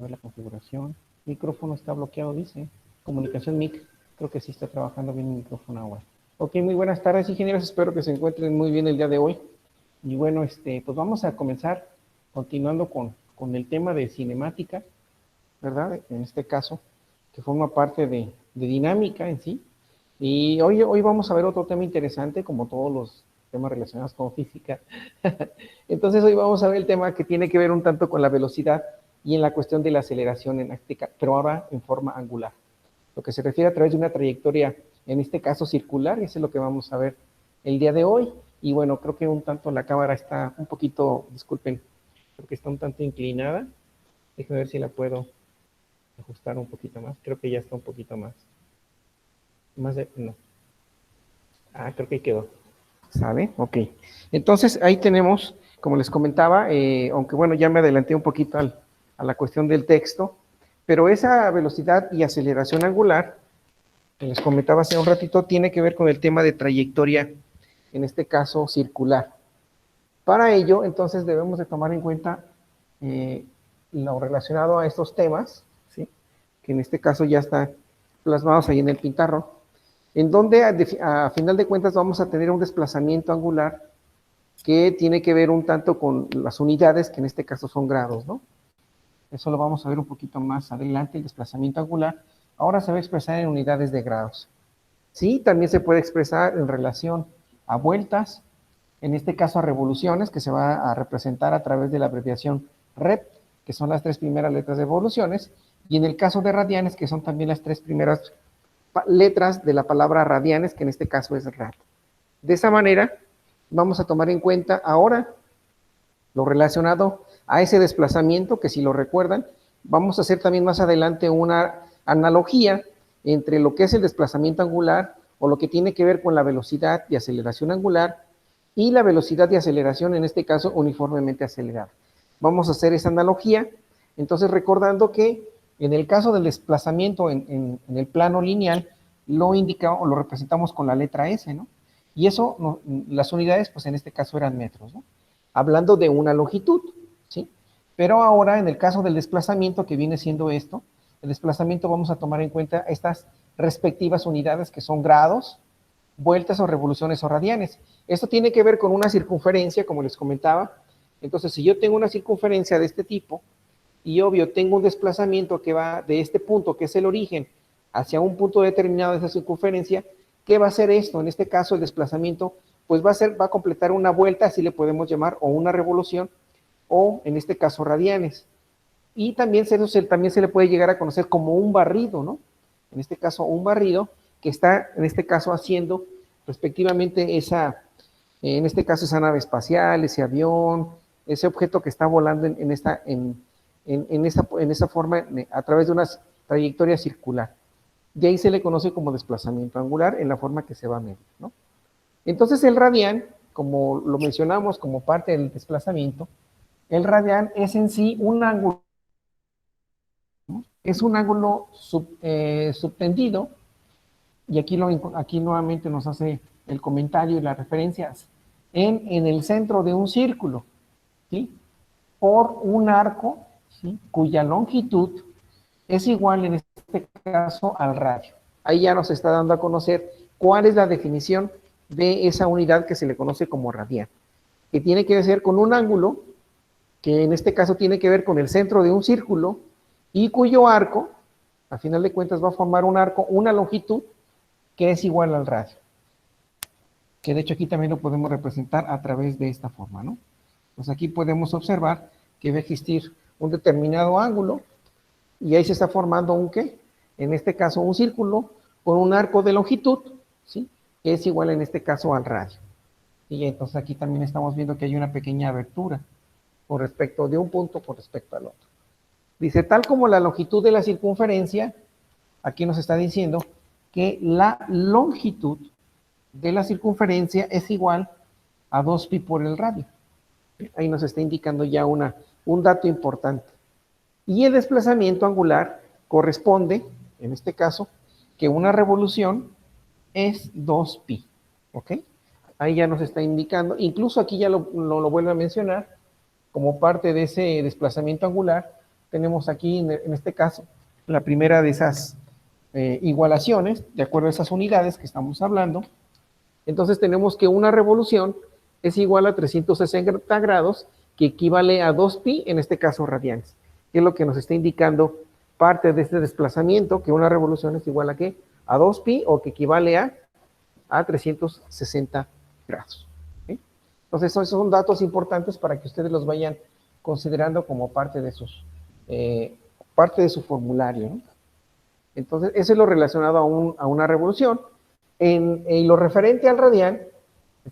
A ver la configuración. Micrófono está bloqueado, dice. Comunicación mic. Creo que sí está trabajando bien el micrófono ahora. Ok, muy buenas tardes, ingenieros. Espero que se encuentren muy bien el día de hoy. Y bueno, pues vamos a comenzar continuando con el tema de cinemática, ¿verdad? En este caso, que forma parte de dinámica en sí. Y hoy vamos a ver otro tema interesante, como todos los temas relacionados con física. Entonces hoy vamos a ver el tema que tiene que ver un tanto con la velocidad y en la cuestión de la aceleración en áctica, pero ahora en forma angular. Lo que se refiere a través de una trayectoria, en este caso circular, y eso es lo que vamos a ver el día de hoy. Y bueno, creo que un tanto la cámara está un poquito, disculpen, creo que está un tanto inclinada. Déjenme ver si la puedo ajustar un poquito más. Creo que ya está un poquito más. No. Creo que ahí quedó. ¿Sale? Ok. Entonces ahí tenemos, como les comentaba, aunque bueno, ya me adelanté un poquito a la cuestión del texto, pero esa velocidad y aceleración angular, que les comentaba hace un ratito, tiene que ver con el tema de trayectoria, en este caso circular. Para ello, entonces debemos de tomar en cuenta lo relacionado a estos temas, ¿sí? Que en este caso ya están plasmados ahí en el pintarro, en donde a final de cuentas vamos a tener un desplazamiento angular que tiene que ver un tanto con las unidades, que en este caso son grados, ¿no? Eso lo vamos a ver un poquito más adelante, el desplazamiento angular. Ahora se va a expresar en unidades de grados. Sí, también se puede expresar en relación a vueltas, en este caso a revoluciones, que se va a representar a través de la abreviación rep, que son las 3 primeras letras de revoluciones, y en el caso de radianes, que son también las 3 primeras letras de la palabra radianes, que en este caso es rad. De esa manera, vamos a tomar en cuenta ahora lo relacionado a ese desplazamiento, que si lo recuerdan, vamos a hacer también más adelante una analogía entre lo que es el desplazamiento angular o lo que tiene que ver con la velocidad y aceleración angular y la velocidad y aceleración, en este caso, uniformemente acelerada. Vamos a hacer esa analogía, entonces recordando que en el caso del desplazamiento en el plano lineal, lo indicamos o lo representamos con la letra S, ¿no? Y eso, no, las unidades, pues en este caso eran metros, ¿no? Hablando de una longitud, ¿sí? Pero ahora, en el caso del desplazamiento, que viene siendo esto, el desplazamiento vamos a tomar en cuenta estas respectivas unidades que son grados, vueltas o revoluciones o radianes. Esto tiene que ver con una circunferencia, como les comentaba. Entonces, si yo tengo una circunferencia de este tipo, y obvio, tengo un desplazamiento que va de este punto, que es el origen, hacia un punto determinado de esa circunferencia, ¿qué va a hacer esto? En este caso, el desplazamiento, pues va a completar una vuelta, así le podemos llamar, o una revolución, o en este caso radianes. Y también también se le puede llegar a conocer como un barrido, ¿no? En este caso, un barrido que está, en este caso, haciendo respectivamente en este caso, esa nave espacial, ese avión, ese objeto que está volando en esa forma, a través de una trayectoria circular. De ahí se le conoce como desplazamiento angular en la forma que se va a medir, ¿no? Entonces el radián, como lo mencionamos como parte del desplazamiento, el radián es en sí un ángulo, ¿no? Es un ángulo subtendido, y aquí nuevamente nos hace el comentario y las referencias, en el centro de un círculo, ¿sí? Por un arco, ¿sí? Cuya longitud es igual en este caso al radio. Ahí ya nos está dando a conocer cuál es la definición de esa unidad que se le conoce como radián, que tiene que ver con un ángulo, que en este caso tiene que ver con el centro de un círculo, y cuyo arco, a final de cuentas, va a formar un arco, una longitud, que es igual al radio. Que de hecho aquí también lo podemos representar a través de esta forma, ¿no? Pues aquí podemos observar que va a existir un determinado ángulo, y ahí se está formando un ¿qué? En este caso un círculo con un arco de longitud, ¿sí? Que es igual en este caso al radio. Y entonces aquí también estamos viendo que hay una pequeña abertura con respecto de un punto con respecto al otro. Dice, tal como la longitud de la circunferencia, aquí nos está diciendo que la longitud de la circunferencia es igual a 2pi por el radio. Ahí nos está indicando ya un dato importante. Y el desplazamiento angular corresponde, en este caso, que una revolución es 2pi, ¿ok? Ahí ya nos está indicando, incluso aquí ya lo vuelve a mencionar, como parte de ese desplazamiento angular, tenemos aquí en este caso la primera de esas igualaciones, de acuerdo a esas unidades que estamos hablando. Entonces tenemos que una revolución es igual a 360 grados, que equivale a 2pi, en este caso radianes, que es lo que nos está indicando parte de este desplazamiento, que una revolución es igual a ¿qué? A 2pi, o que equivale a 360 grados. ¿Sí? Entonces esos son datos importantes para que ustedes los vayan considerando como parte de sus parte de su formulario, ¿no? Entonces eso es lo relacionado a una revolución. En lo referente al radián,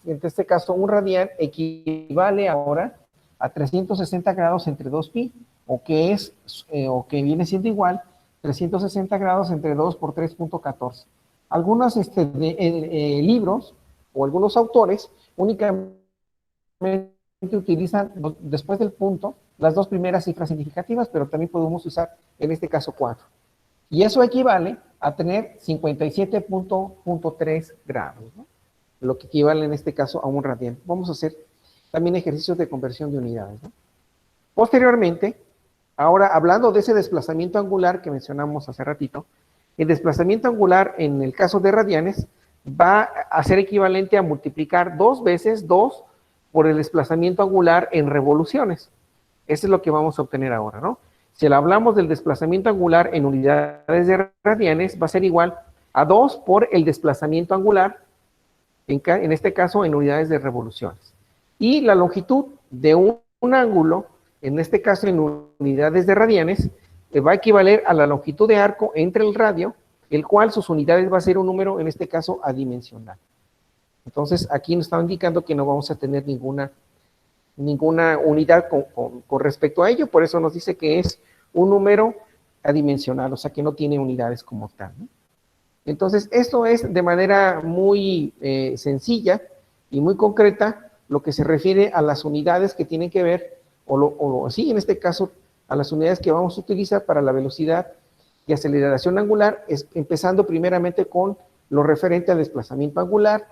en este caso un radián equivale ahora a 360 grados entre 2pi, o que viene siendo igual 360 grados entre 2 por 3.14. Algunos libros o algunos autores únicamente utilizan después del punto las dos primeras cifras significativas, pero también podemos usar en este caso 4. Y eso equivale a tener 57.3 grados, ¿no? Lo que equivale en este caso a un radián. Vamos a hacer también ejercicios de conversión de unidades, ¿no? Posteriormente, ahora hablando de ese desplazamiento angular que mencionamos hace ratito, el desplazamiento angular en el caso de radianes va a ser equivalente a multiplicar 2 veces 2 por el desplazamiento angular en revoluciones. Eso es lo que vamos a obtener ahora, ¿no? Si hablamos del desplazamiento angular en unidades de radianes, va a ser igual a 2 por el desplazamiento angular, en este caso en unidades de revoluciones. Y la longitud de un ángulo, en este caso en unidades de radianes, va a equivaler a la longitud de arco entre el radio, el cual sus unidades va a ser un número, en este caso, adimensional. Entonces, aquí nos está indicando que no vamos a tener ninguna unidad con respecto a ello, por eso nos dice que es un número adimensional, o sea que no tiene unidades como tal, ¿no? Entonces, esto es de manera muy sencilla y muy concreta lo que se refiere a las unidades que tienen que ver, sí, en este caso, a las unidades que vamos a utilizar para la velocidad y aceleración angular, empezando primeramente con lo referente al desplazamiento angular,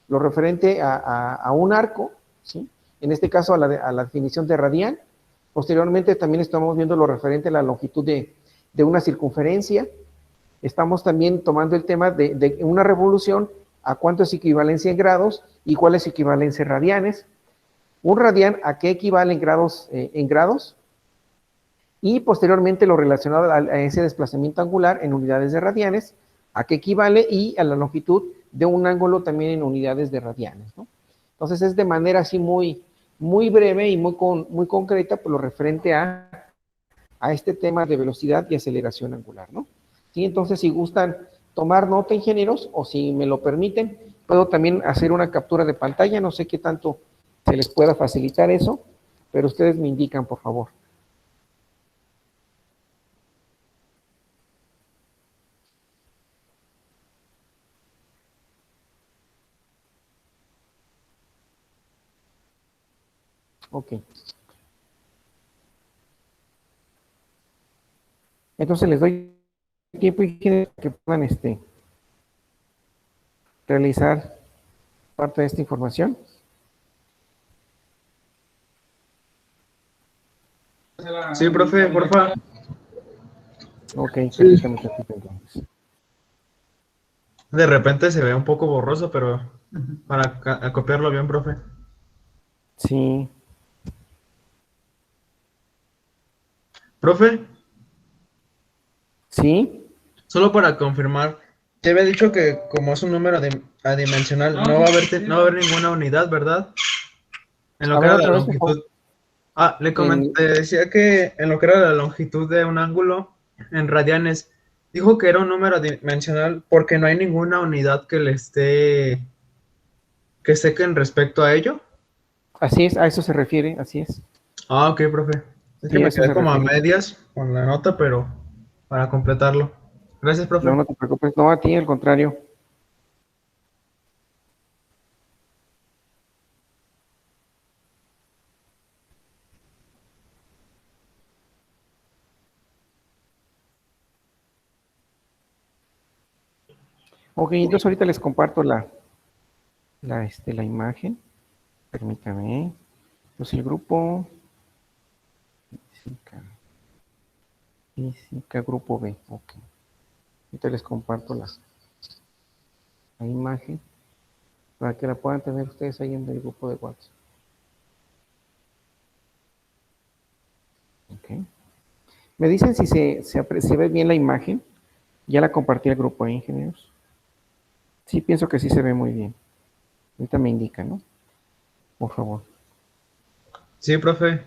lo referente a un arco, ¿sí? En este caso a la definición de radián. Posteriormente también estamos viendo lo referente a la longitud de una circunferencia. Estamos también tomando el tema de una revolución, a cuánto es equivalencia en grados y cuál es equivalencia en radianes. Un radián, a qué equivale en grados. Y posteriormente lo relacionado a ese desplazamiento angular en unidades de radianes, a qué equivale, y a la longitud de un ángulo también en unidades de radianes, ¿no? Entonces es de manera así muy breve y muy concreta por lo referente a este tema de velocidad y aceleración angular, ¿no? Sí, entonces si gustan tomar nota, ingenieros, o si me lo permiten, puedo también hacer una captura de pantalla, no sé qué tanto se les pueda facilitar eso, pero ustedes me indican, por favor. Ok. Entonces les doy tiempo y que puedan realizar parte de esta información. Sí, profe, porfa. Ok, permítame tantito entonces. De repente se ve un poco borroso, pero para copiarlo bien, profe. Sí. Profe, ¿Sí? solo para confirmar, te había dicho que como es un número adimensional, no va a haber ninguna unidad, ¿verdad? En lo A que ver, era la otra vez, por favor. longitud. Ah, le En, comenté, decía que en lo que era la longitud de un ángulo en radianes, dijo que era un número adimensional porque no hay ninguna unidad que esté en respecto a ello. así es, a eso se refiere, así es. Ah, ok, profe. Es que Sí, a me eso quedé se como a refiere. medias con la nota, pero para completarlo. Gracias, No, profe. no te preocupes, no a ti, al contrario. Ok, entonces ahorita les comparto la imagen. Permítame. Entonces el grupo. Física, grupo B. Ok. Ahorita les comparto la imagen para que la puedan tener ustedes ahí en el grupo de WhatsApp. Ok. Me dicen si se ve bien la imagen. Ya la compartí al grupo de ingenieros. Sí, pienso que sí se ve muy bien. Ahorita me indica, ¿no? Por favor. Sí, profe.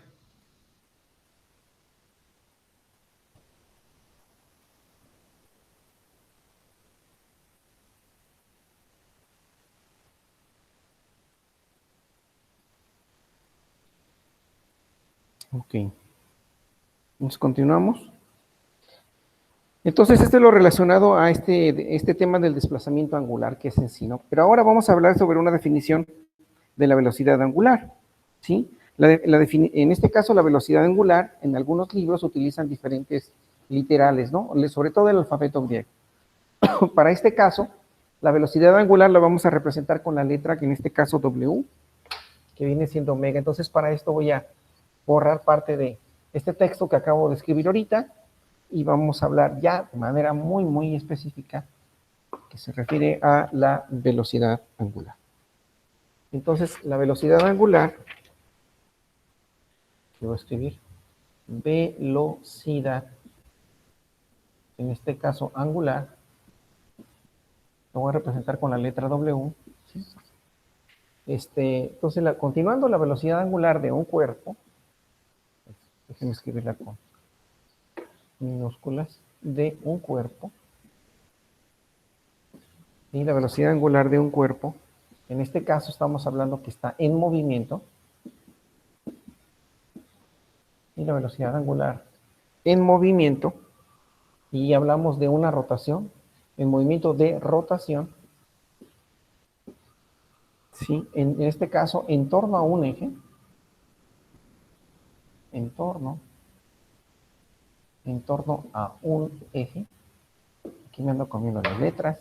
Ok. Entonces continuamos. Entonces, esto es lo relacionado a este tema del desplazamiento angular, que es en sí, ¿no? Pero ahora vamos a hablar sobre una definición de la velocidad angular, ¿sí? En este caso, la velocidad angular, en algunos libros utilizan diferentes literales, ¿no? Sobre todo el alfabeto griego. Para este caso, la velocidad angular la vamos a representar con la letra, que en este caso W, que viene siendo omega. Entonces, para esto voy a borrar parte de este texto que acabo de escribir ahorita y vamos a hablar ya de manera muy, muy específica que se refiere a la velocidad angular. Entonces, la velocidad angular, que voy a escribir, velocidad, en este caso angular, lo voy a representar con la letra W. ¿Sí? Entonces, continuando la velocidad angular de un cuerpo, déjenme escribirla con minúsculas, de un cuerpo, y la velocidad angular de un cuerpo, en este caso estamos hablando que está en movimiento, y la velocidad angular en movimiento, y hablamos de una rotación, en movimiento de rotación, ¿sí? En este caso, en torno a un eje, en torno a un eje, aquí me ando comiendo las letras,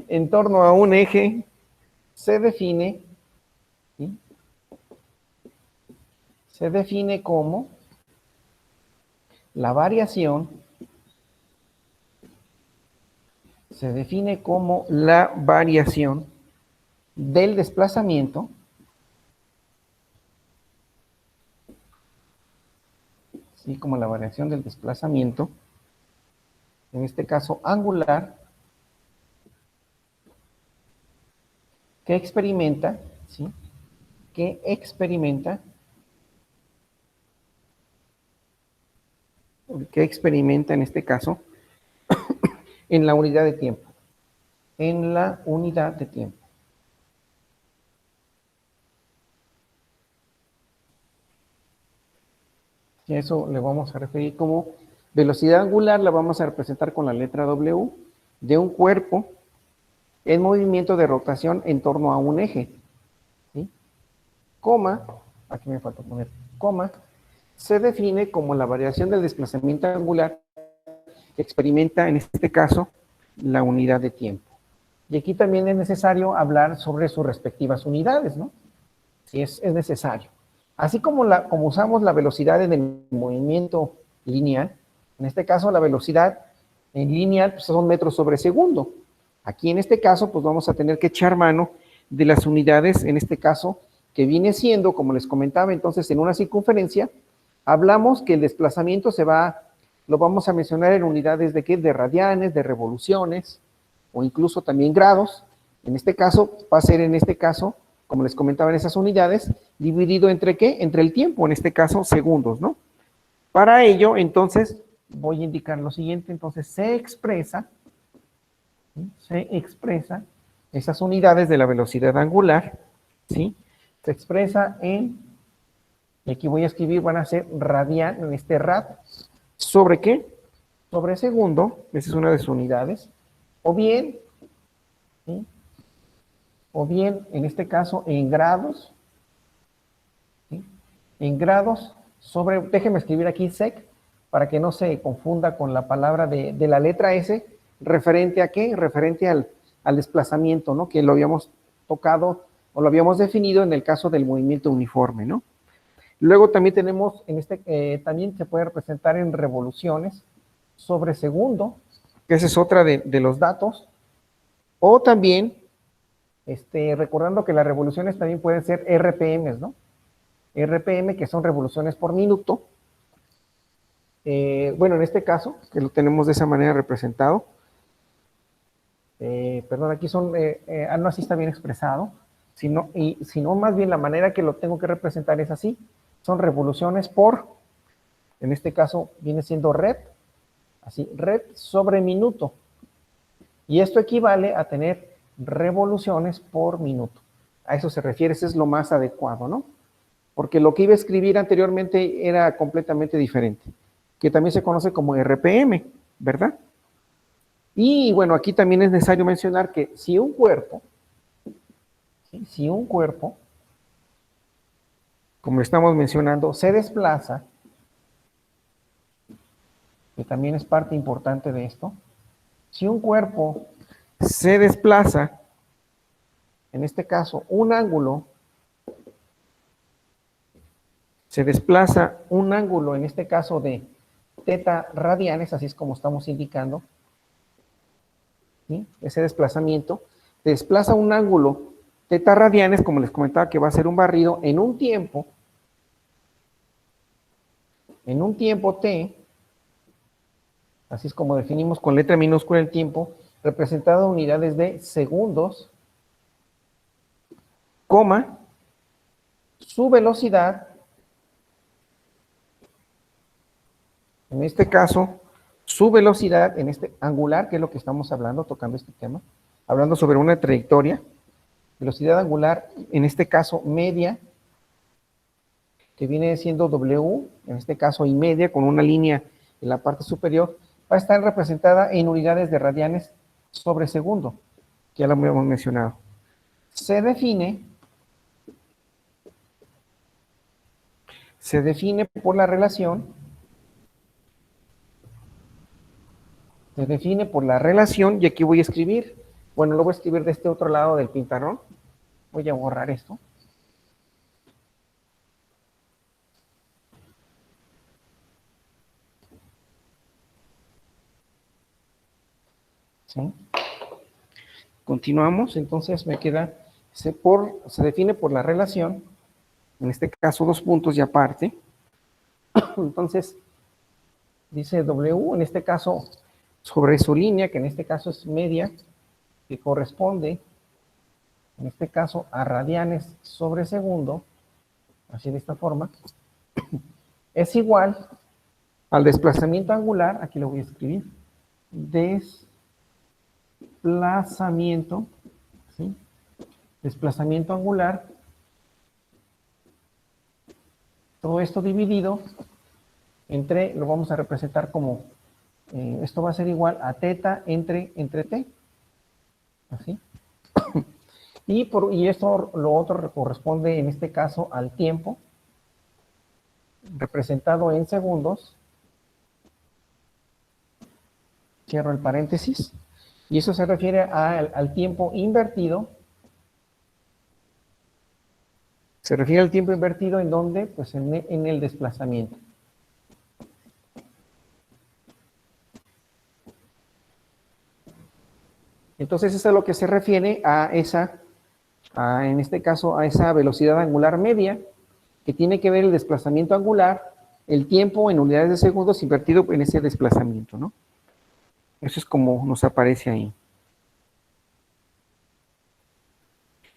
en torno a un eje se define, ¿sí? Se define como la variación, se define como la variación del desplazamiento, ¿sí? Como la variación del desplazamiento, en este caso angular, que experimenta, ¿sí? Que experimenta en este caso en la unidad de tiempo, en la unidad de tiempo. Y eso le vamos a referir como velocidad angular, la vamos a representar con la letra W de un cuerpo en movimiento de rotación en torno a un eje, ¿sí? Coma, aquí me falta poner coma, se define como la variación del desplazamiento angular que experimenta en este caso la unidad de tiempo. Y aquí también es necesario hablar sobre sus respectivas unidades, ¿no? Si es necesario. Así como usamos la velocidad en el movimiento lineal, en este caso la velocidad en lineal pues, son metros sobre segundo. Aquí en este caso pues vamos a tener que echar mano de las unidades, en este caso, que viene siendo, como les comentaba, entonces en una circunferencia, hablamos que el desplazamiento lo vamos a mencionar en unidades de ¿qué? De radianes, de revoluciones, o incluso también grados. En este caso, va a ser en este caso, como les comentaba en esas unidades, dividido entre ¿qué? Entre el tiempo, en este caso, segundos, ¿no? Para ello, entonces, voy a indicar lo siguiente, entonces se expresa esas unidades de la velocidad angular, ¿sí? Se expresa y aquí voy a escribir, van a ser radian, en este rad, ¿sobre qué? Sobre segundo, esa es una de sus unidades, o bien, ¿sí? O bien, en este caso, en grados, ¿sí? En grados sobre, déjenme escribir aquí sec, para que no se confunda con la palabra de la letra S, referente a qué? Referente al desplazamiento, ¿no? Que lo habíamos tocado o lo habíamos definido en el caso del movimiento uniforme, ¿no? Luego también tenemos, también se puede representar en revoluciones sobre segundo, que esa es otra de los datos. O también, recordando que las revoluciones también pueden ser RPMs, ¿no? RPM, que son revoluciones por minuto. Bueno, en este caso, que lo tenemos de esa manera representado. Perdón, aquí son, no así está bien expresado, sino más bien la manera que lo tengo que representar es así. Son revoluciones por, en este caso viene siendo red, así, red sobre minuto. Y esto equivale a tener revoluciones por minuto. A eso se refiere, ese es lo más adecuado, ¿no? Porque lo que iba a escribir anteriormente era completamente diferente, que también se conoce como RPM, ¿verdad? Y bueno, aquí también es necesario mencionar que si un cuerpo, como estamos mencionando, se desplaza, que también es parte importante de esto, si un cuerpo se desplaza, en este caso un ángulo, se desplaza un ángulo, en este caso de teta radianes, así es como estamos indicando, ¿sí? Ese desplazamiento, desplaza un ángulo teta radianes, como les comentaba que va a ser un barrido, en un tiempo t, así es como definimos con letra minúscula el tiempo, representado en unidades de segundos, coma, su velocidad, en este caso, su velocidad en este angular, que es lo que estamos hablando, tocando este tema, hablando sobre una trayectoria, velocidad angular, en este caso media, que viene siendo W, en este caso y media, con una línea en la parte superior, va a estar representada en unidades de radianes sobre segundo, que ya lo hemos mencionado. Se define por la relación, y aquí voy a escribir, bueno, lo voy a escribir de este otro lado del pizarrón, voy a borrar esto. ¿Sí? Continuamos, entonces me queda, se define por la relación, en este caso 2 puntos y aparte, entonces dice W, en este caso sobre su línea, que en este caso es media, que corresponde, en este caso, a radianes sobre segundo, así de esta forma, es igual al desplazamiento angular, aquí lo voy a escribir, desplazamiento, ¿sí? Desplazamiento angular, todo esto dividido entre, lo vamos a representar como, esto va a ser igual a teta entre t, así. Y esto, lo otro corresponde en este caso al tiempo, representado en segundos, cierro el paréntesis, y eso se refiere al tiempo invertido. Se refiere al tiempo invertido en donde, pues en el desplazamiento. Entonces, eso es a lo que se refiere a esa, en este caso, a esa velocidad angular media, que tiene que ver el desplazamiento angular, el tiempo en unidades de segundos invertido en ese desplazamiento, ¿no? Eso es como nos aparece ahí.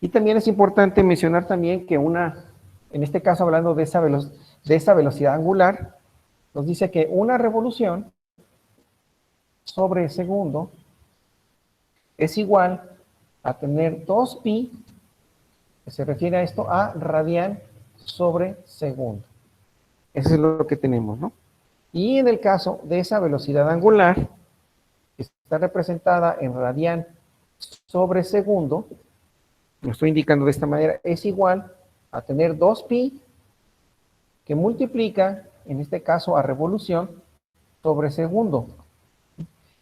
Y también es importante mencionar también que en este caso hablando de esa velocidad angular, nos dice que una revolución sobre segundo es igual a tener 2pi, que se refiere a esto, a radian sobre segundo. Eso es lo que tenemos, ¿no? Y en el caso de esa velocidad angular, que está representada en radian sobre segundo, lo estoy indicando de esta manera, es igual a tener 2pi que multiplica, en este caso, a revolución sobre segundo.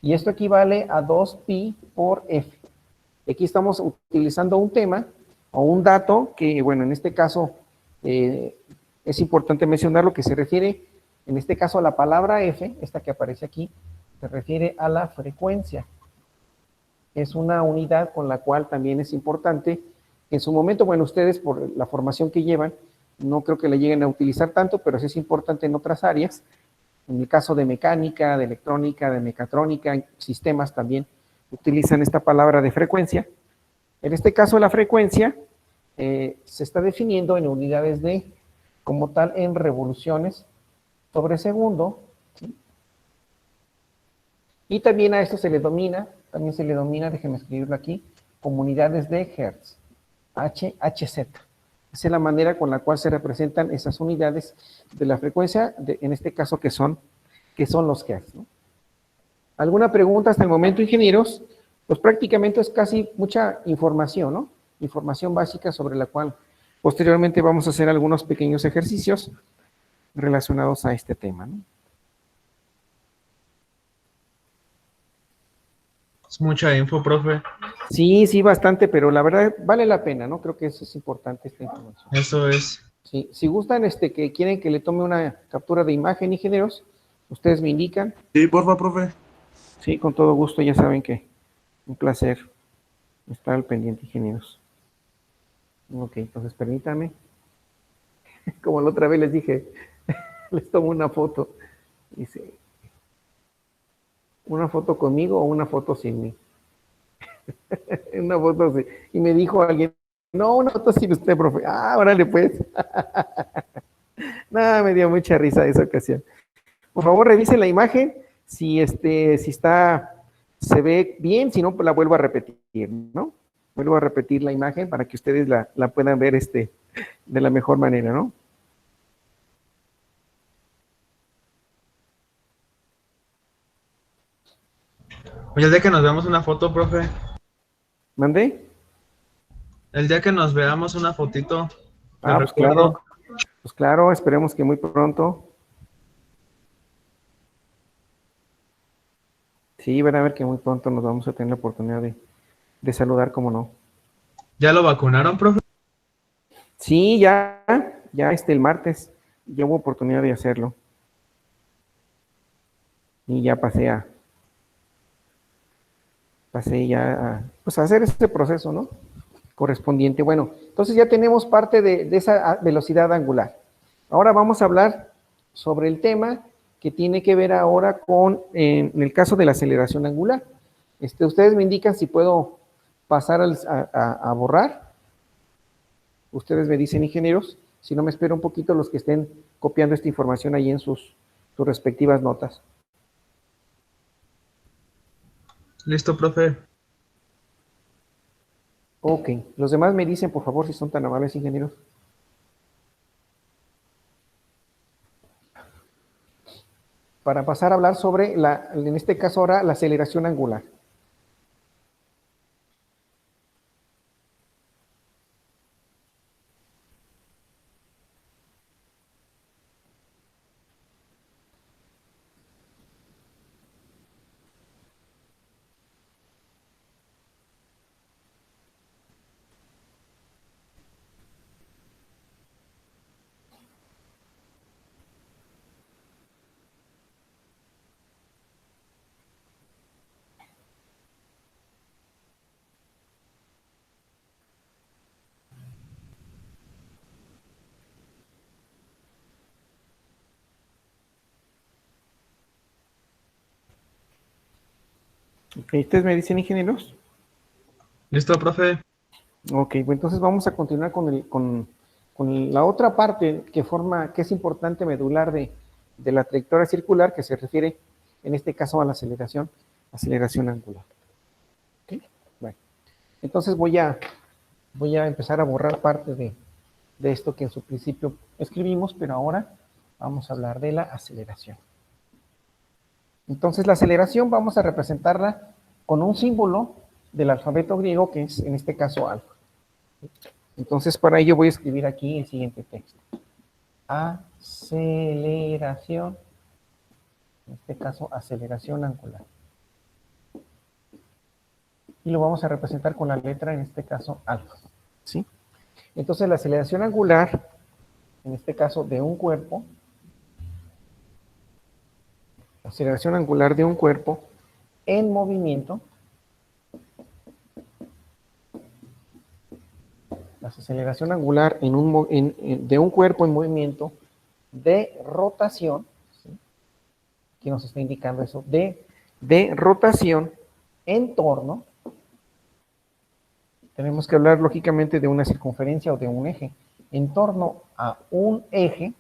Y esto equivale a 2pi por f. Aquí estamos utilizando un tema o un dato que, bueno, en este caso es importante mencionar lo que se refiere, en este caso a la palabra F, esta que aparece aquí, se refiere a la frecuencia. Es una unidad con la cual también es importante, en su momento, bueno, ustedes por la formación que llevan, no creo que la lleguen a utilizar tanto, pero sí es importante en otras áreas, en el caso de mecánica, de electrónica, de mecatrónica, en sistemas también utilizan esta palabra de frecuencia. En este caso la frecuencia se está definiendo en unidades de, como tal, en revoluciones sobre segundo, ¿sí? Y también a esto también se le domina, déjenme escribirlo aquí, como unidades de Hertz, HZ. Esa es la manera con la cual se representan esas unidades de la frecuencia, en este caso que son los Hertz, ¿no? ¿Alguna pregunta hasta el momento, ingenieros? Pues prácticamente es casi mucha información, ¿no? Información básica sobre la cual posteriormente vamos a hacer algunos pequeños ejercicios relacionados a este tema, ¿no? Es mucha info, profe. Sí, sí, bastante, pero la verdad vale la pena, ¿no? Creo que eso es importante, esta información. Eso es. Sí, si gustan, que quieren que le tome una captura de imagen, ingenieros, ustedes me indican. Sí, porfa, profe. Sí, con todo gusto, ya saben que un placer estar al pendiente, ingenieros. Ok, entonces permítanme. Como la otra vez les dije, les tomo una foto. Dice, ¿una foto conmigo o una foto sin mí? Una foto así. Y me dijo alguien, no, una foto sin usted, profe. Ah, órale pues. Nada, me dio mucha risa esa ocasión. Por favor, revisen la imagen. Si se ve bien, si no, pues la vuelvo a repetir, ¿no? Vuelvo a repetir la imagen para que ustedes la puedan ver de la mejor manera, ¿no? Oye, el día que nos veamos una foto, profe. ¿Mandé? El día que nos veamos una fotito de Ah, recuerdo. pues claro, esperemos que muy pronto. Sí, van a ver que muy pronto nos vamos a tener la oportunidad de saludar, como no. ¿Ya lo vacunaron, profe? Sí, ya el martes, ya hubo oportunidad de hacerlo. Y ya pasé ya pues a hacer este proceso, ¿no? Correspondiente. Bueno, entonces ya tenemos parte de esa velocidad angular. Ahora vamos a hablar sobre el tema que tiene que ver ahora con, en el caso de la aceleración angular. Ustedes me indican si puedo pasar a borrar. Ustedes me dicen, ingenieros, si no me espero un poquito los que estén copiando esta información ahí en sus respectivas notas. Listo, profe. Ok, los demás me dicen, por favor, si son tan amables, ingenieros. Para pasar a hablar sobre, en este caso ahora, la aceleración angular. Ok, ¿ustedes me dicen, ingenieros? Listo, profe. Ok, pues entonces vamos a continuar con la otra parte que es importante medular de la trayectoria circular, que se refiere, en este caso, a la aceleración angular. Ok, bueno, entonces voy a empezar a borrar parte de esto que en su principio escribimos, pero ahora vamos a hablar de la aceleración. Entonces la aceleración vamos a representarla con un símbolo del alfabeto griego, que es en este caso alfa. Entonces para ello voy a escribir aquí el siguiente texto. Aceleración, en este caso aceleración angular. Y lo vamos a representar con la letra, en este caso alfa. ¿Sí? Entonces la aceleración angular en este caso de un cuerpo, la aceleración angular de un cuerpo en movimiento, la aceleración angular de un cuerpo en movimiento de rotación, ¿sí? Aquí nos está indicando eso, de rotación en torno, tenemos que hablar lógicamente de una circunferencia o de un eje, en torno a un eje,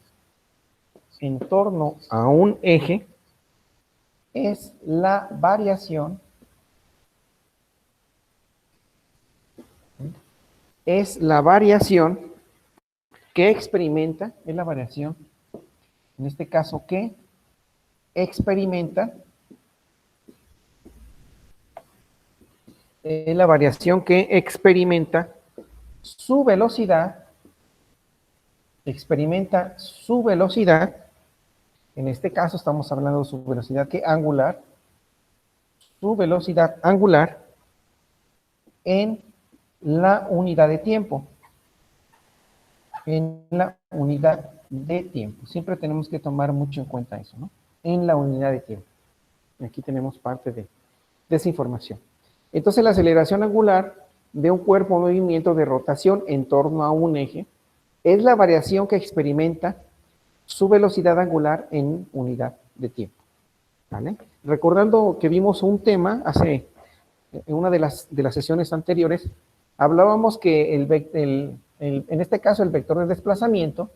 en torno a un eje, es la variación, que experimenta, es la variación, en este caso, que experimenta, es la variación que experimenta su velocidad, en este caso estamos hablando de su velocidad que angular, su velocidad angular en la unidad de tiempo. En la unidad de tiempo. Siempre tenemos que tomar mucho en cuenta eso, ¿no? En la unidad de tiempo. Aquí tenemos parte de esa información. Entonces, la aceleración angular de un cuerpo en movimiento de rotación en torno a un eje es la variación que experimenta su velocidad angular en unidad de tiempo. ¿Vale? Recordando que vimos un tema en una de las sesiones anteriores, hablábamos que en este caso el vector de desplazamiento,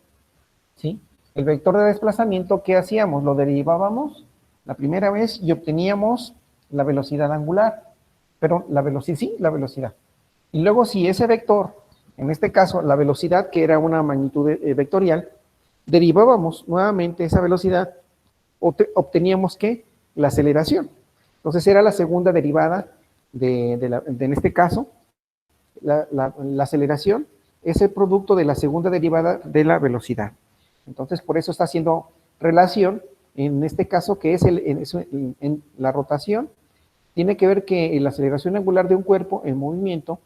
¿sí? El vector de desplazamiento, ¿qué hacíamos? Lo derivábamos la primera vez y obteníamos la velocidad angular, pero la velocidad. Y luego si ese vector, en este caso la velocidad, que era una magnitud vectorial, derivábamos nuevamente esa velocidad, obteníamos ¿qué? La aceleración. Entonces era la segunda derivada en este caso, la aceleración es el producto de la segunda derivada de la velocidad. Entonces, por eso está haciendo relación, en este caso, que es en la rotación, tiene que ver que la aceleración angular de un cuerpo en movimiento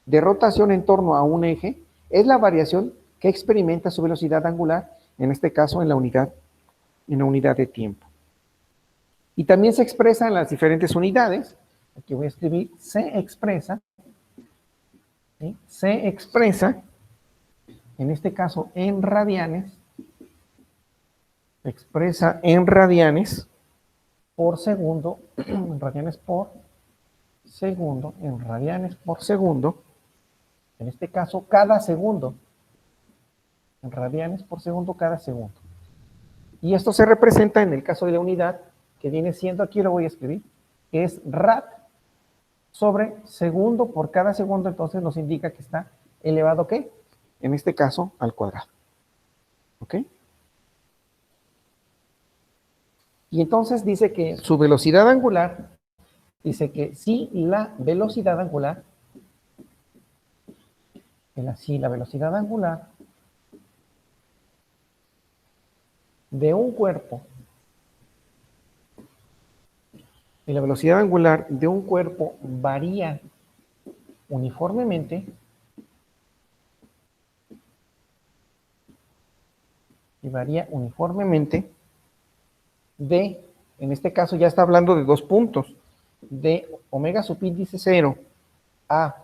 de rotación en torno a un eje es la variación que experimenta su velocidad angular, en este caso en la unidad de tiempo. Y también se expresa en las diferentes unidades. Aquí voy a escribir, se expresa, ¿sí? Se expresa, en este caso en radianes, se expresa en radianes por segundo, en radianes por segundo, en este caso cada segundo, en radianes por segundo cada segundo. Y esto se representa en el caso de la unidad, que viene siendo, aquí lo voy a escribir, que es rad sobre segundo por cada segundo, entonces nos indica que está elevado, ¿qué? En este caso, al cuadrado. ¿Ok? Y entonces dice que su velocidad angular, dice que si la velocidad angular, de un cuerpo, y la velocidad angular de un cuerpo varía uniformemente, en este caso ya está hablando de 2 puntos, de omega subíndice 0 a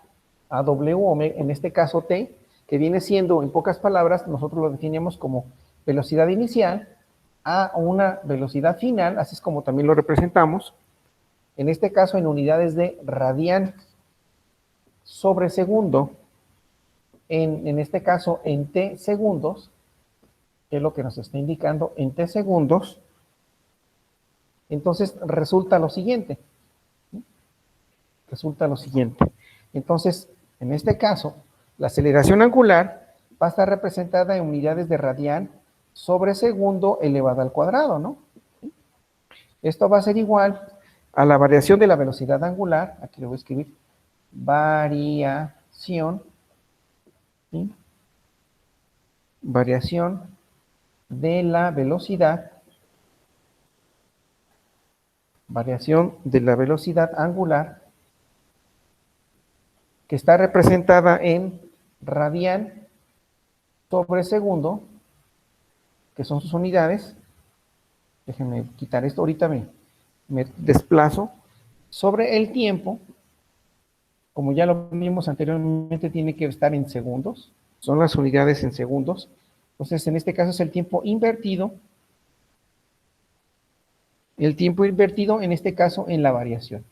W, omega, en este caso T, que viene siendo, en pocas palabras, nosotros lo definimos como velocidad inicial a una velocidad final, así es como también lo representamos, en este caso en unidades de radian sobre segundo, en este caso en T segundos, que es lo que nos está indicando, en T segundos. Entonces resulta lo siguiente. Entonces, en este caso, la aceleración angular va a estar representada en unidades de radian sobre segundo elevado al cuadrado, ¿no? Esto va a ser igual a la variación de la velocidad angular, aquí lo voy a escribir, variación, ¿sí? Variación de la velocidad angular, que está representada en radian sobre segundo que son sus unidades. Déjenme quitar esto, ahorita me desplazo. Sobre el tiempo, como ya lo vimos anteriormente, tiene que estar en segundos. Son las unidades en segundos. Entonces, en este caso es el tiempo invertido. El tiempo invertido, en este caso, en la variación.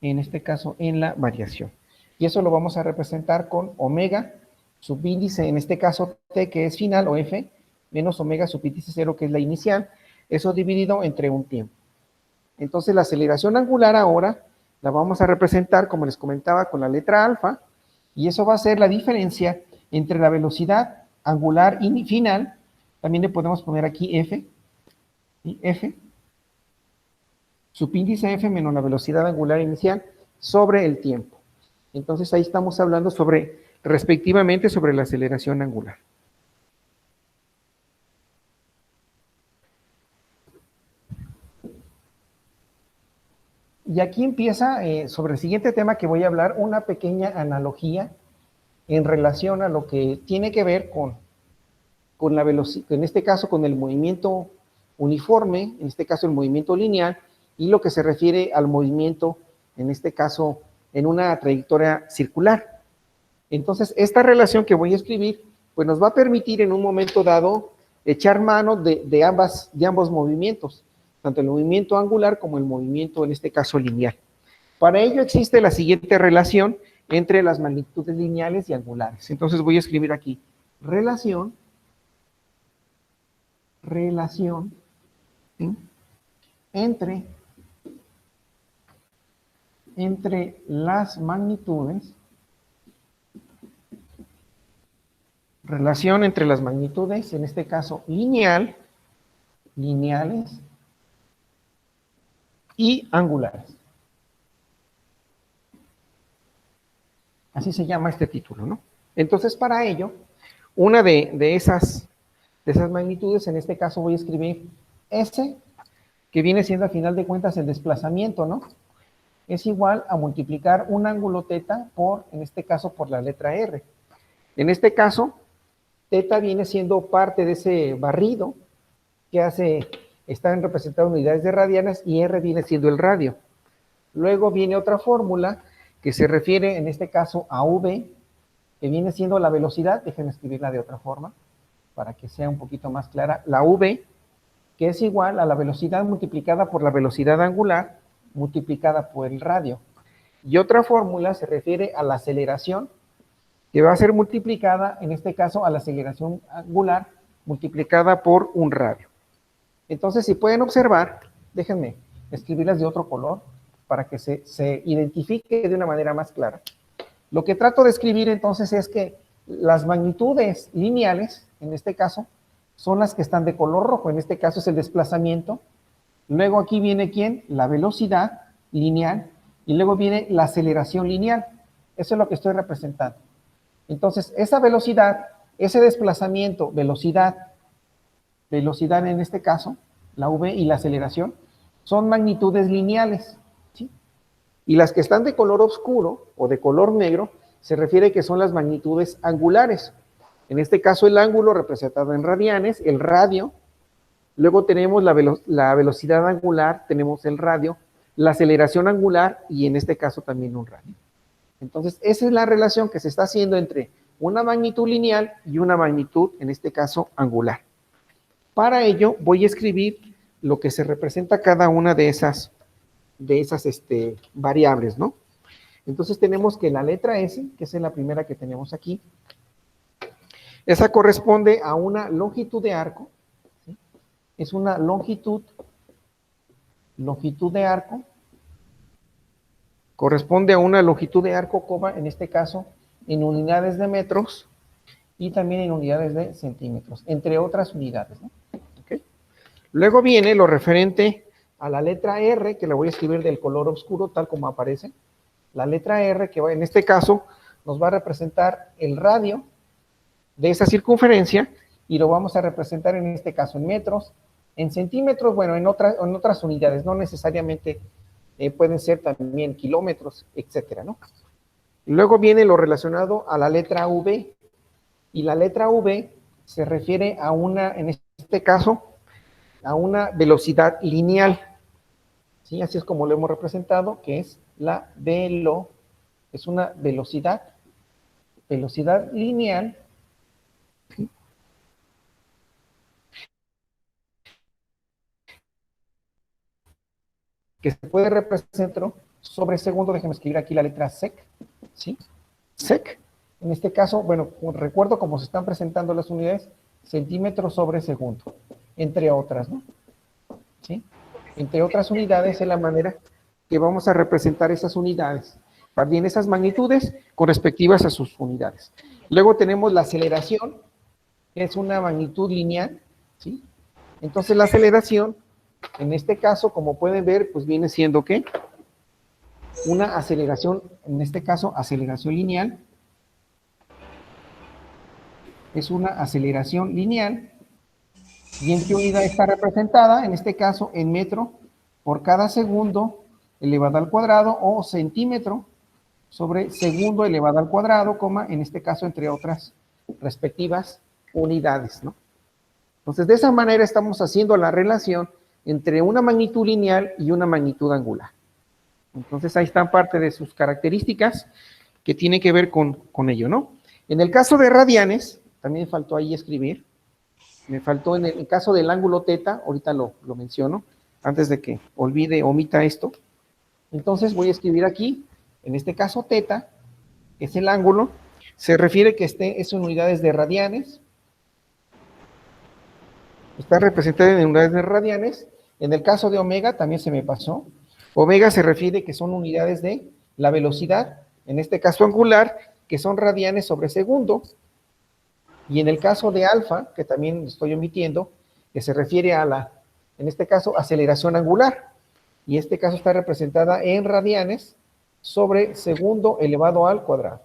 En este caso, en la variación. Y eso lo vamos a representar con omega, subíndice, en este caso t, que es final, o f, menos omega subíndice 0, que es la inicial. Eso dividido entre un tiempo. Entonces, la aceleración angular ahora la vamos a representar, como les comentaba, con la letra alfa, y eso va a ser la diferencia entre la velocidad angular final, también le podemos poner aquí f, y f, subíndice f menos la velocidad angular inicial sobre el tiempo. Entonces, ahí estamos hablando sobre, respectivamente, sobre la aceleración angular. Y aquí empieza, sobre el siguiente tema que voy a hablar, una pequeña analogía en relación a lo que tiene que ver con la velocidad, en este caso con el movimiento uniforme, en este caso el movimiento lineal, y lo que se refiere al movimiento, en este caso, en una trayectoria circular. Entonces, esta relación que voy a escribir, pues nos va a permitir en un momento dado echar mano de ambos movimientos, tanto el movimiento angular como el movimiento, en este caso, lineal. Para ello existe la siguiente relación entre las magnitudes lineales y angulares. Entonces voy a escribir aquí, relación, ¿sí?, entre las magnitudes, relación entre las magnitudes, en este caso lineales y angulares. Así se llama este título, ¿no? Entonces, para ello, una de esas magnitudes, en este caso voy a escribir S, que viene siendo a final de cuentas el desplazamiento, ¿no? Es igual a multiplicar un ángulo θ por, en este caso, por la letra R. En este caso, θ viene siendo parte de ese barrido que están representadas unidades de radianes, y R viene siendo el radio. Luego viene otra fórmula que se refiere, en este caso, a V, que viene siendo la velocidad. Déjenme escribirla de otra forma, para que sea un poquito más clara. La V, que es igual a la velocidad multiplicada por la velocidad angular, multiplicada por el radio. Y otra fórmula se refiere a la aceleración, que va a ser multiplicada, en este caso, a la aceleración angular, multiplicada por un radio. Entonces, si pueden observar, déjenme escribirlas de otro color, para que se identifique de una manera más clara. Lo que trato de escribir, entonces, es que las magnitudes lineales, en este caso, son las que están de color rojo. En este caso es el desplazamiento. Luego aquí viene, ¿quién? La velocidad lineal. Y luego viene la aceleración lineal. Eso es lo que estoy representando. Entonces, esa velocidad, ese desplazamiento, velocidad en este caso, la V, y la aceleración, son magnitudes lineales, ¿sí? Y las que están de color oscuro o de color negro, se refiere que son las magnitudes angulares. En este caso, el ángulo representado en radianes, el radio. Luego tenemos la velocidad angular, tenemos el radio, la aceleración angular, y en este caso también un radio. Entonces, esa es la relación que se está haciendo entre una magnitud lineal y una magnitud, en este caso, angular. Para ello, voy a escribir lo que se representa cada una de esas variables, ¿no? Entonces, tenemos que la letra S, que es la primera que tenemos aquí, esa corresponde a una longitud de arco, ¿sí? Es una longitud de arco, corresponde a una longitud de arco, en este caso, en unidades de metros y también en unidades de centímetros, entre otras unidades, ¿no? ¿Okay? Luego viene lo referente a la letra R, que la voy a escribir del color oscuro, tal como aparece. La letra R, que en este caso nos va a representar el radio de esa circunferencia, y lo vamos a representar en este caso en metros, en centímetros, bueno, en otras unidades, no necesariamente pueden ser también kilómetros, etcétera, ¿no? Luego viene lo relacionado a la letra V. Y la letra V se refiere a una, en este caso, a una velocidad lineal. ¿Sí? Así es como lo hemos representado, que es la es una velocidad lineal, ¿sí? Que se puede representar sobre segundo. Déjenme escribir aquí la letra sec, ¿sí? Sec, en este caso, bueno, recuerdo cómo se están presentando las unidades, centímetros sobre segundo, entre otras, ¿no? ¿Sí? Entre otras unidades es la manera que vamos a representar esas unidades, bien esas magnitudes con respectivas a sus unidades. Luego tenemos la aceleración, que es una magnitud lineal, ¿sí? Entonces la aceleración, en este caso, como pueden ver, pues viene siendo, ¿qué? Una aceleración, en este caso, aceleración lineal, es una aceleración lineal. ¿Y en qué unidad está representada? En este caso, en metro por cada segundo elevado al cuadrado, o centímetro sobre segundo elevado al cuadrado, coma, en este caso, entre otras respectivas unidades, ¿no? Entonces, de esa manera estamos haciendo la relación entre una magnitud lineal y una magnitud angular. Entonces, ahí están parte de sus características que tienen que ver con ello, ¿no? En el caso de radianes, también faltó ahí escribir, me faltó en el caso del ángulo teta, ahorita lo menciono, antes de que omita esto. Entonces voy a escribir aquí, en este caso teta, que es el ángulo, se refiere que es en unidades de radianes, está representado en unidades de radianes. En el caso de omega también se me pasó, omega se refiere que son unidades de la velocidad, en este caso angular, que son radianes sobre segundo. Y en el caso de alfa, que también estoy omitiendo, que se refiere a en este caso, aceleración angular. Y este caso está representada en radianes sobre segundo elevado al cuadrado.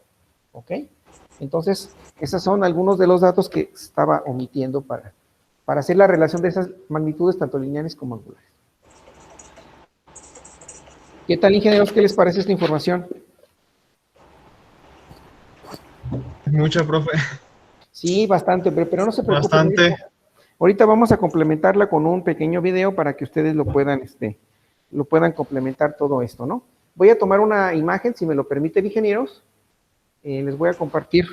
¿Ok? Entonces, esos son algunos de los datos que estaba omitiendo para hacer la relación de esas magnitudes, tanto lineales como angulares. ¿Qué tal, ingenieros? ¿Qué les parece esta información? Mucha, profe. Sí, bastante, pero no se preocupen. Bastante. Ahorita vamos a complementarla con un pequeño video para que ustedes lo puedan complementar todo esto, ¿no? Voy a tomar una imagen, si me lo permiten, ingenieros. Les voy a compartir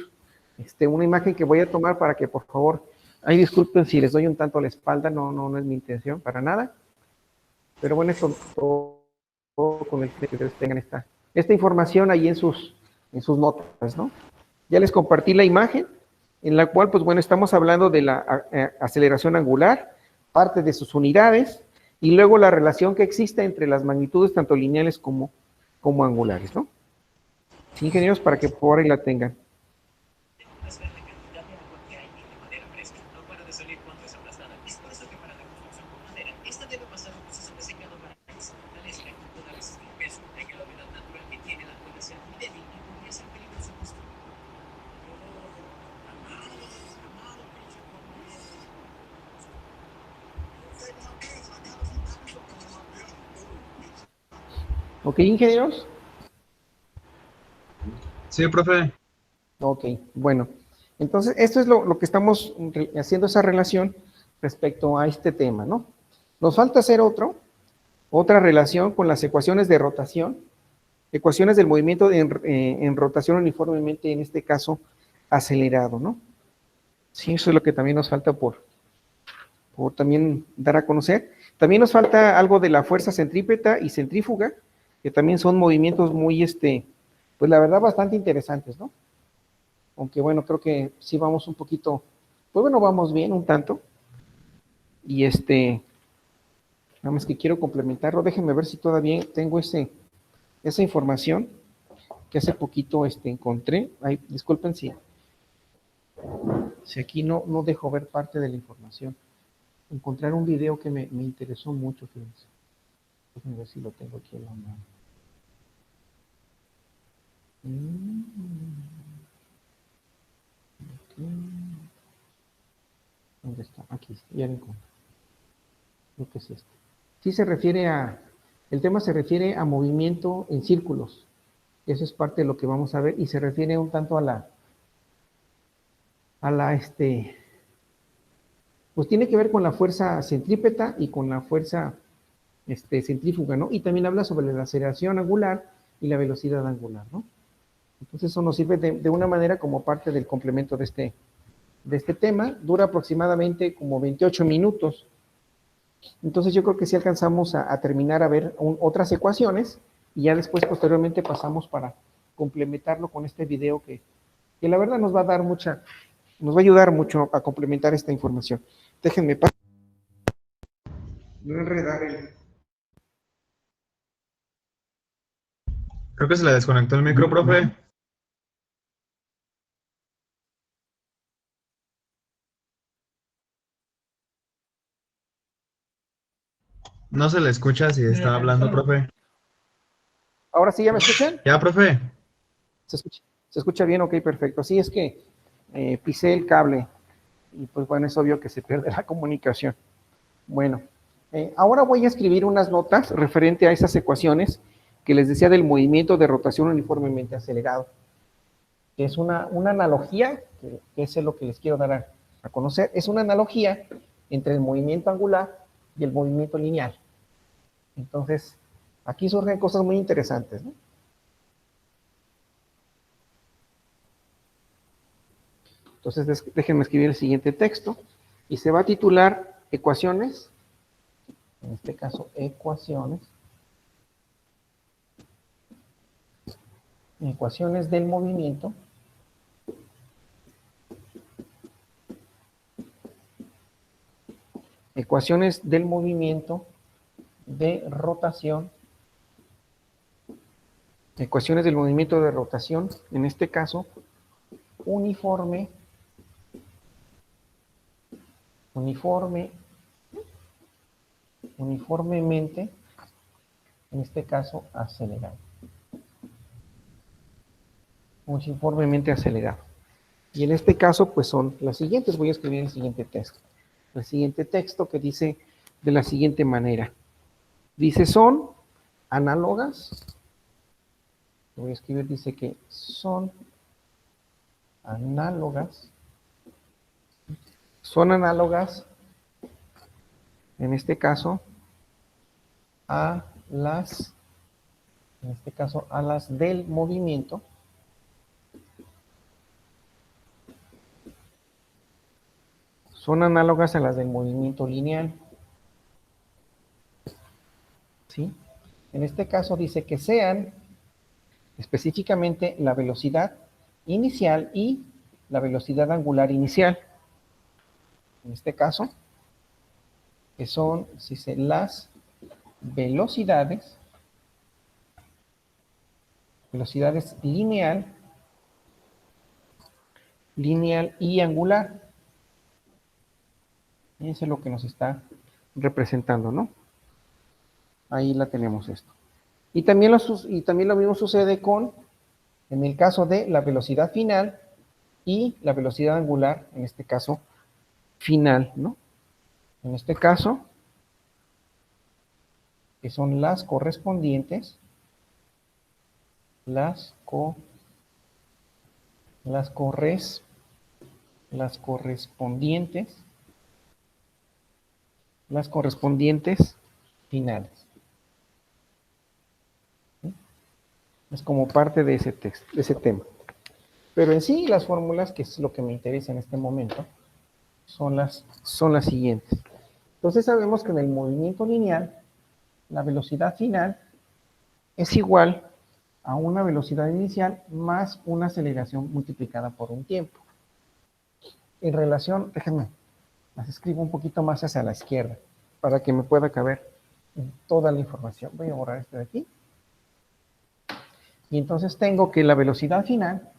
una imagen que voy a tomar para que, por favor, ahí disculpen si les doy un tanto a la espalda, no es mi intención, para nada. Pero bueno, esto todo con el que ustedes tengan esta información ahí en sus notas, ¿no? Ya les compartí la imagen, en la cual, pues bueno, estamos hablando de la aceleración angular, parte de sus unidades, y luego la relación que existe entre las magnitudes tanto lineales como angulares, ¿no? Sí, ingenieros, para que por ahí la tengan. ¿Ok, ingenieros? Sí, profe. Ok, bueno. Entonces, esto es lo que estamos haciendo esa relación respecto a este tema, ¿no? Nos falta hacer otra relación con las ecuaciones de rotación, ecuaciones del movimiento en rotación uniformemente, en este caso, acelerado, ¿no? Sí, eso es lo que también nos falta por también dar a conocer. También nos falta algo de la fuerza centrípeta y centrífuga, que también son movimientos muy, pues la verdad, bastante interesantes, ¿no? Aunque bueno, creo que sí vamos un poquito, pues bueno, vamos bien un tanto. Y nada más que quiero complementarlo, déjenme ver si todavía tengo esa información que hace poquito encontré. Ay, disculpen si aquí no dejo ver parte de la información. Encontrar un video que me interesó mucho, fíjense. Déjenme ver si lo tengo aquí en la mano. ¿Dónde está? Aquí, ya lo encontré. Creo que es este. Sí se refiere el tema se refiere a movimiento en círculos. Eso es parte de lo que vamos a ver y se refiere un tanto a pues tiene que ver con la fuerza centrípeta y con la fuerza centrífuga, ¿no? Y también habla sobre la aceleración angular y la velocidad angular, ¿no? Entonces eso nos sirve de una manera como parte del complemento de este tema. Dura aproximadamente como 28 minutos. Entonces yo creo que sí alcanzamos a terminar a ver otras ecuaciones y ya después posteriormente pasamos para complementarlo con este video que la verdad nos va a dar nos va a ayudar mucho a complementar esta información. Déjenme no enredar Creo que se le desconectó el micro, profe. No se le escucha si está hablando, profe. Ahora sí, ¿ya me escuchan? Ya, profe. ¿Se escucha bien? Ok, perfecto. Sí, es que pisé el cable y pues bueno, es obvio que se pierde la comunicación. Bueno, ahora voy a escribir unas notas referente a esas ecuaciones que les decía del movimiento de rotación uniformemente acelerado, que es una analogía, que es lo que les quiero dar a conocer, es una analogía entre el movimiento angular y el movimiento lineal. Entonces, aquí surgen cosas muy interesantes, ¿no? Entonces, déjenme escribir el siguiente texto y se va a titular Ecuaciones, en este caso, ecuaciones del movimiento de rotación, ecuaciones del movimiento de rotación, en este caso, uniformemente, en este caso, acelerado. Uniformemente acelerado. Y en este caso, pues son las siguientes. Voy a escribir el siguiente texto. El siguiente texto que dice de la siguiente manera. Dice, son análogas. Lo voy a escribir, dice que son análogas. Son análogas, en este caso, a las del movimiento. Son análogas a las del movimiento lineal. ¿Sí? En este caso dice que sean específicamente la velocidad inicial y la velocidad angular inicial. En este caso, que son las velocidades lineal y angular. Y eso es lo que nos está representando, ¿no? Ahí la tenemos esto. Y también lo mismo sucede en el caso de la velocidad final y la velocidad angular, en este caso, final, ¿no? En este caso, que son las correspondientes, las correspondientes finales. ¿Sí? Es como parte de ese texto, de ese tema. Pero en sí, las fórmulas, que es lo que me interesa en este momento, son las siguientes. Entonces sabemos que en el movimiento lineal, la velocidad final es igual a una velocidad inicial más una aceleración multiplicada por un tiempo. En relación, déjenme, las escribo un poquito más hacia la izquierda, para que me pueda caber toda la información. Voy a borrar esto de aquí. Y entonces tengo que la velocidad final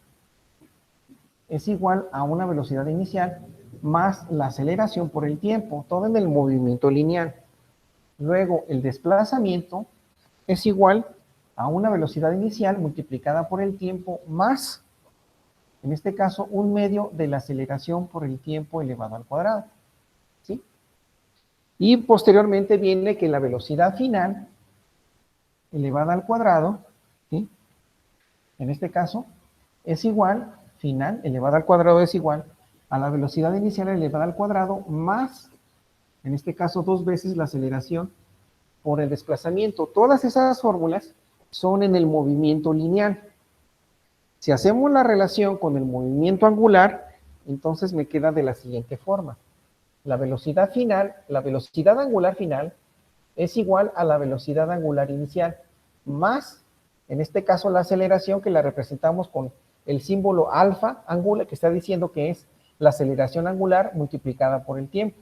es igual a una velocidad inicial más la aceleración por el tiempo, todo en el movimiento lineal. Luego, el desplazamiento es igual a una velocidad inicial multiplicada por el tiempo más, en este caso, un medio de la aceleración por el tiempo elevado al cuadrado. ¿Sí? Y posteriormente viene que la velocidad final elevada al cuadrado, ¿sí? En este caso, es igual, final elevada al cuadrado es igual a la velocidad inicial elevada al cuadrado más, en este caso, 2 veces la aceleración por el desplazamiento. Todas esas fórmulas son en el movimiento lineal. Si hacemos la relación con el movimiento angular, entonces me queda de la siguiente forma. La velocidad angular final es igual a la velocidad angular inicial, más, en este caso, la aceleración, que la representamos con el símbolo alfa angular, que está diciendo que es la aceleración angular multiplicada por el tiempo.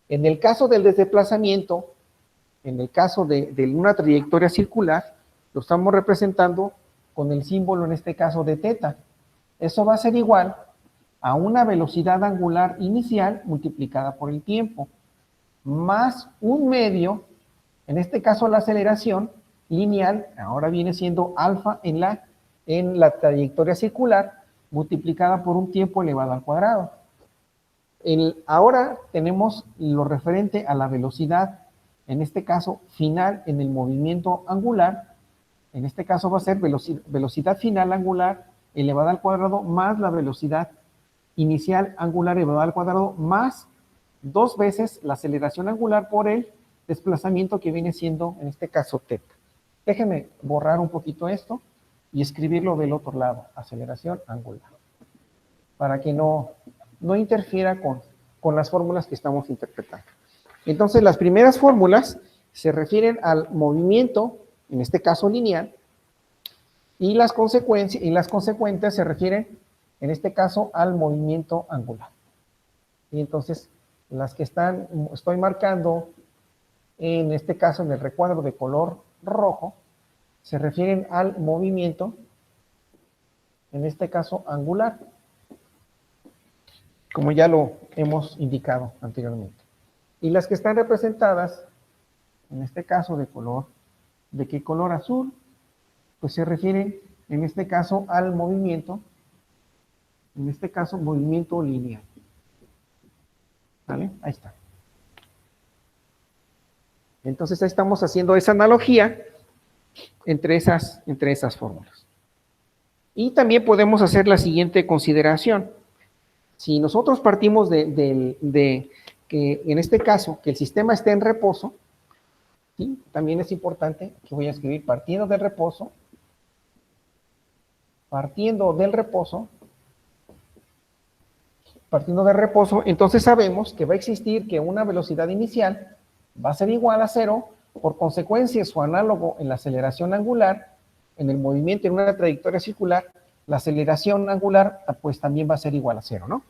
En el caso del desplazamiento, en el caso de una trayectoria circular, lo estamos representando con el símbolo, en este caso, de teta. Eso va a ser igual a una velocidad angular inicial multiplicada por el tiempo, más un medio, en este caso la aceleración lineal, ahora viene siendo alfa en la trayectoria circular, multiplicada por un tiempo elevado al cuadrado. Ahora tenemos lo referente a la velocidad, en este caso final en el movimiento angular. En este caso va a ser velocidad final angular elevada al cuadrado más la velocidad inicial angular elevada al cuadrado más 2 veces la aceleración angular por el desplazamiento, que viene siendo, en este caso, teta. Déjenme borrar un poquito esto y escribirlo del otro lado, aceleración angular, para que no interfiera con las fórmulas que estamos interpretando. Entonces, las primeras fórmulas se refieren al movimiento, en este caso lineal, y las consecuentes se refieren, en este caso, al movimiento angular. Y entonces, las que estoy marcando, en este caso, en el recuadro de color rojo, se refieren al movimiento, en este caso, angular, como ya lo hemos indicado anteriormente. Y las que están representadas, en este caso, ¿de qué color azul? Pues se refieren, en este caso, al movimiento, en este caso, movimiento lineal. ¿Vale? Ahí está. Entonces, ahí estamos haciendo esa analogía entre esas fórmulas. Y también podemos hacer la siguiente consideración. Si nosotros partimos de que, en este caso, que el sistema esté en reposo, ¿sí? También es importante que voy a escribir partiendo del reposo, entonces sabemos que va a existir que una velocidad inicial va a ser igual a 0, por consecuencia su análogo en la aceleración angular, en el movimiento en una trayectoria circular, la aceleración angular pues también va a ser igual a 0, ¿no?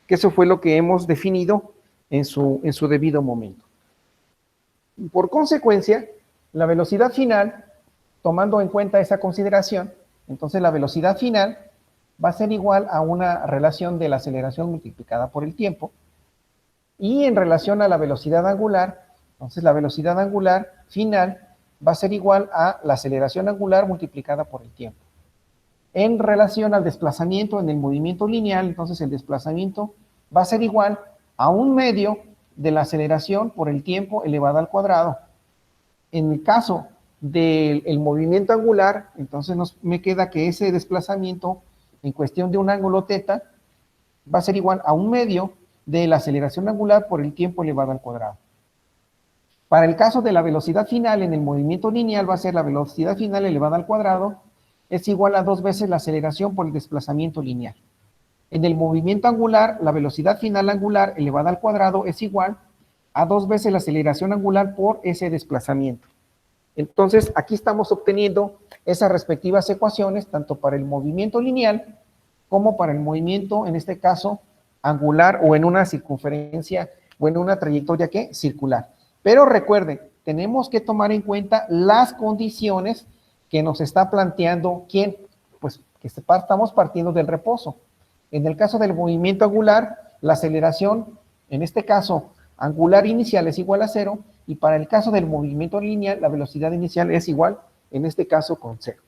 Que eso fue lo que hemos definido en su debido momento. Por consecuencia, la velocidad final, tomando en cuenta esa consideración, entonces la velocidad final va a ser igual a una relación de la aceleración multiplicada por el tiempo, y en relación a la velocidad angular, entonces la velocidad angular final va a ser igual a la aceleración angular multiplicada por el tiempo. En relación al desplazamiento en el movimiento lineal, entonces el desplazamiento va a ser igual a un medio de la aceleración por el tiempo elevado al cuadrado. En el caso del movimiento angular, entonces me queda que ese desplazamiento en cuestión de un ángulo teta va a ser igual a un medio de la aceleración angular por el tiempo elevado al cuadrado. Para el caso de la velocidad final en el movimiento lineal, va a ser la velocidad final elevada al cuadrado es igual a 2 veces la aceleración por el desplazamiento lineal. En el movimiento angular, la velocidad final angular elevada al cuadrado es igual a 2 veces la aceleración angular por ese desplazamiento. Entonces, aquí estamos obteniendo esas respectivas ecuaciones, tanto para el movimiento lineal como para el movimiento, en este caso, angular o en una circunferencia o en una trayectoria circular. Pero recuerden, tenemos que tomar en cuenta las condiciones que nos está planteando ¿quién? Pues que estamos partiendo del reposo. En el caso del movimiento angular, la aceleración, en este caso, angular inicial es igual a 0, y para el caso del movimiento lineal, la velocidad inicial es igual, en este caso, con 0.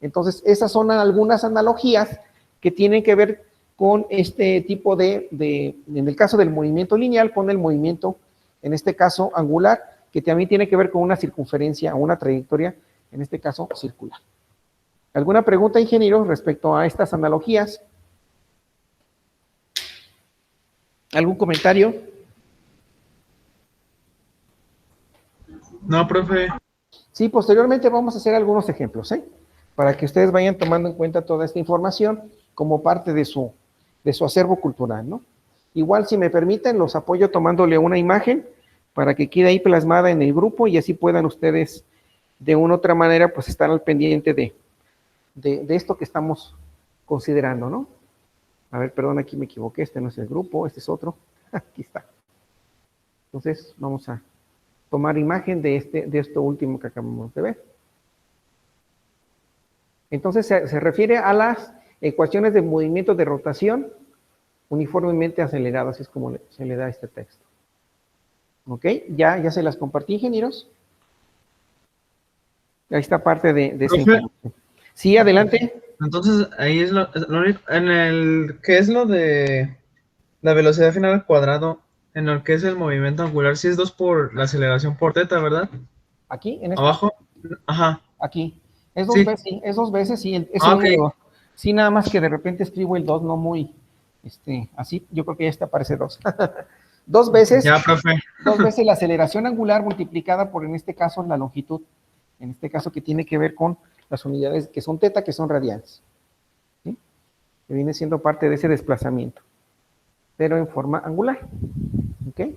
Entonces, esas son algunas analogías que tienen que ver con este tipo en el caso del movimiento lineal, con el movimiento, en este caso, angular, que también tiene que ver con una circunferencia o una trayectoria, en este caso, circular. ¿Alguna pregunta, ingeniero, respecto a estas analogías? ¿Algún comentario? No, profe. Sí, posteriormente vamos a hacer algunos ejemplos, ¿eh? Para que ustedes vayan tomando en cuenta toda esta información como parte de su acervo cultural, ¿no? Igual, si me permiten, los apoyo tomándole una imagen para que quede ahí plasmada en el grupo y así puedan ustedes, de una u otra manera, pues estar al pendiente de esto que estamos considerando, ¿no? A ver, perdón, aquí me equivoqué, este no es el grupo, este es otro. Aquí está. Entonces, vamos a tomar imagen de esto último que acabamos de ver. Entonces, se refiere a las ecuaciones de movimiento de rotación uniformemente aceleradas, así es como se le da este texto. ¿Ok? Ya se las compartí, ingenieros. Ahí está parte de esa Profe, información. Sí, adelante. entonces ahí es lo único, en el, ¿qué es lo de la velocidad final al cuadrado? En el que es el movimiento angular, sí es 2 por la aceleración por teta, ¿verdad? Aquí, en este. Abajo, ajá, Aquí. Es dos sí. veces, sí, es 2 veces, sí, ese Ah, ok, número. Sí, nada más que de repente escribo el 2, no muy, así, yo creo que ya aparece 2. Dos veces, ya, profe. 2 veces la aceleración angular multiplicada por, en este caso, la longitud. En este caso, que tiene que ver con las unidades que son teta, que son radianes. ¿Sí? Que viene siendo parte de ese desplazamiento, pero en forma angular. ¿Ok?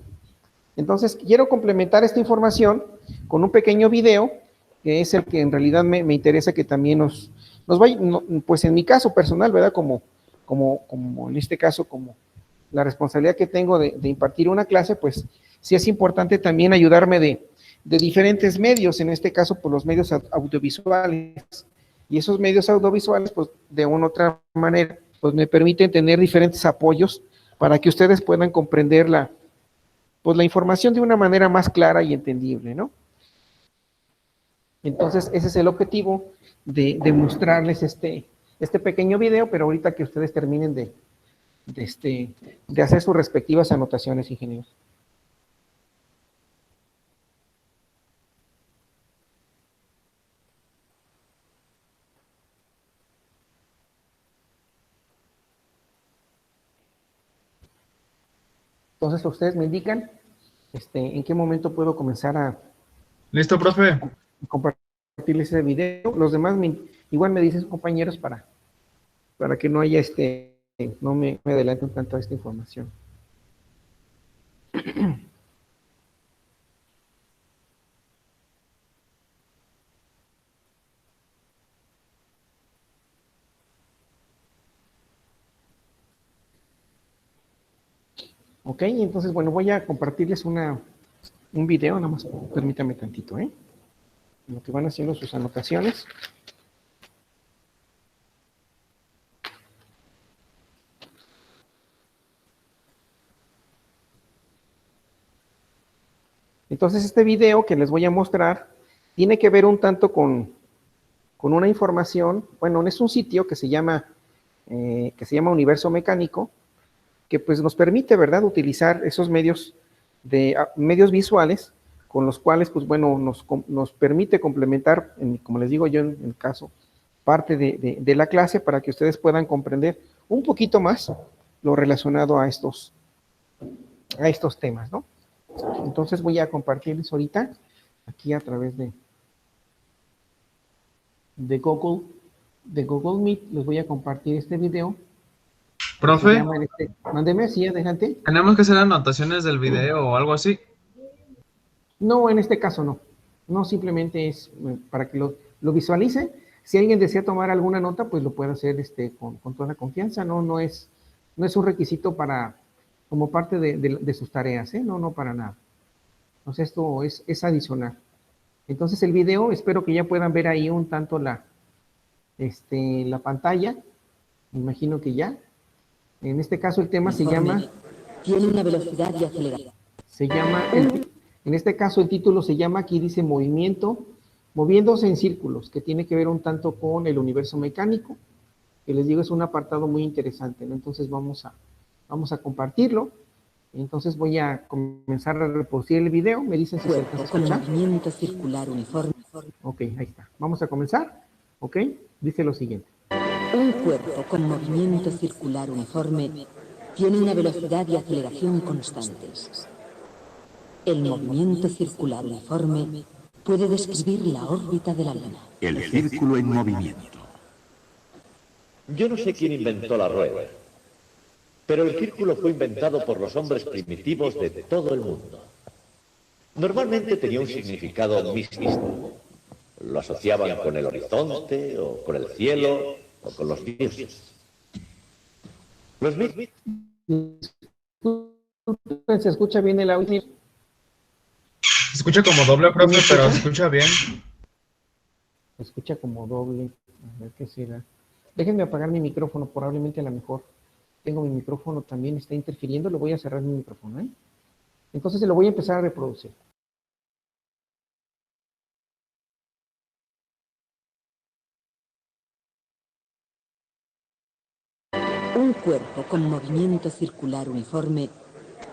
Entonces, quiero complementar esta información con un pequeño video, que es el que en realidad me interesa que también nos vaya, pues en mi caso personal, ¿verdad? Como en este caso, como la responsabilidad que tengo de impartir una clase, pues sí es importante también ayudarme de diferentes medios, en este caso, por los medios audiovisuales. Y esos medios audiovisuales, pues de una u otra manera, pues me permiten tener diferentes apoyos para que ustedes puedan comprender pues la información de una manera más clara y entendible, ¿no? Entonces, ese es el objetivo de mostrarles este pequeño video, pero ahorita que ustedes terminen de hacer sus respectivas anotaciones, ingenieros. Entonces, ustedes me indican en qué momento puedo comenzar a Listo, profe. compartirles ese video. Los demás igual me dicen, compañeros, para que no haya no me adelanten tanto a esta información. Ok, entonces, bueno, voy a compartirles un video, nada más permítame tantito, ¿eh? En lo que van haciendo sus anotaciones. Entonces, este video que les voy a mostrar tiene que ver un tanto con una información, bueno, es un sitio que se llama Universo Mecánico, que pues nos permite, ¿verdad?, utilizar esos medios medios visuales con los cuales, pues bueno, nos permite complementar, como les digo yo en el caso, parte de la clase para que ustedes puedan comprender un poquito más lo relacionado a estos temas, ¿no? Entonces voy a compartirles ahorita, aquí a través de Google Meet, les voy a compartir este video. Se Profe, llama mándeme, sí, adelante. ¿tenemos que hacer anotaciones del video o algo así? No, en este caso no. No, simplemente es para que lo visualicen. Si alguien desea tomar alguna nota, pues lo puede hacer con toda confianza. No es un requisito como parte de sus tareas, ¿eh? No, para nada. Entonces esto es adicional. Entonces el video, espero que ya puedan ver ahí un tanto la pantalla. Me imagino que ya. En este caso el tema se llama... Tiene una velocidad de aceleración. Se llama, en este caso el título se llama, aquí dice movimiento, moviéndose en círculos, que tiene que ver un tanto con el universo mecánico, que les digo es un apartado muy interesante, ¿no? Entonces vamos a compartirlo. Entonces voy a comenzar a reproducir el video, me dicen si se alcanza a Con escuchar. movimiento circular uniforme. Ok, ahí está. Vamos a comenzar. Ok, dice lo siguiente. Un cuerpo con movimiento circular uniforme Tiene una velocidad y aceleración constantes. El movimiento circular uniforme puede describir la órbita de la Luna. El círculo en movimiento. Yo no sé quién inventó la rueda, pero el círculo fue inventado por los hombres primitivos de todo el mundo. Normalmente tenía un significado místico. Lo asociaban con el horizonte, o con el cielo, o con los dioses. Los mitos... ¿Se escucha bien el audio? Se escucha como doble, profe, pero se escucha bien. Se escucha como doble. A ver qué será. Déjenme apagar mi micrófono, probablemente a lo mejor tengo mi micrófono también está interfiriendo. Lo voy a cerrar mi micrófono, ¿eh? Entonces se lo voy a empezar a reproducir. Un cuerpo con movimiento circular uniforme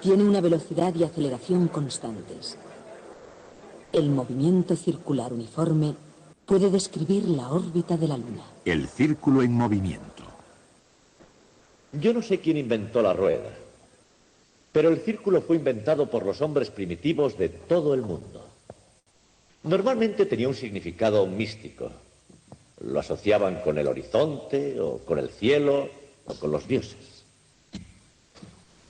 tiene una velocidad y aceleración constantes. El movimiento circular uniforme puede describir la órbita de la Luna. El círculo en movimiento. Yo no sé quién inventó la rueda, pero el círculo fue inventado por los hombres primitivos de todo el mundo. Normalmente tenía un significado místico. Lo asociaban con el horizonte, o con el cielo, o con los dioses.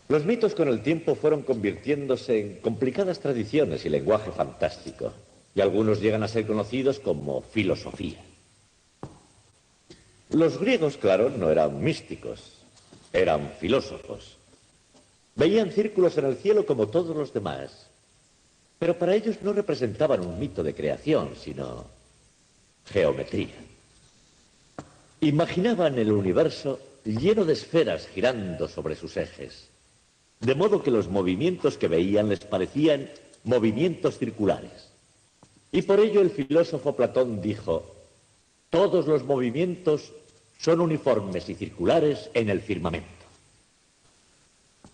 Los mitos con el tiempo fueron convirtiéndose en complicadas tradiciones y lenguaje fantástico, y algunos llegan a ser conocidos como filosofía. Los griegos, claro, no eran místicos, eran filósofos. Veían círculos en el cielo como todos los demás, pero para ellos no representaban un mito de creación, sino geometría. Imaginaban el universo lleno de esferas girando sobre sus ejes, de modo que los movimientos que veían les parecían movimientos circulares. Y por ello el filósofo Platón dijo: todos los movimientos son uniformes y circulares en el firmamento.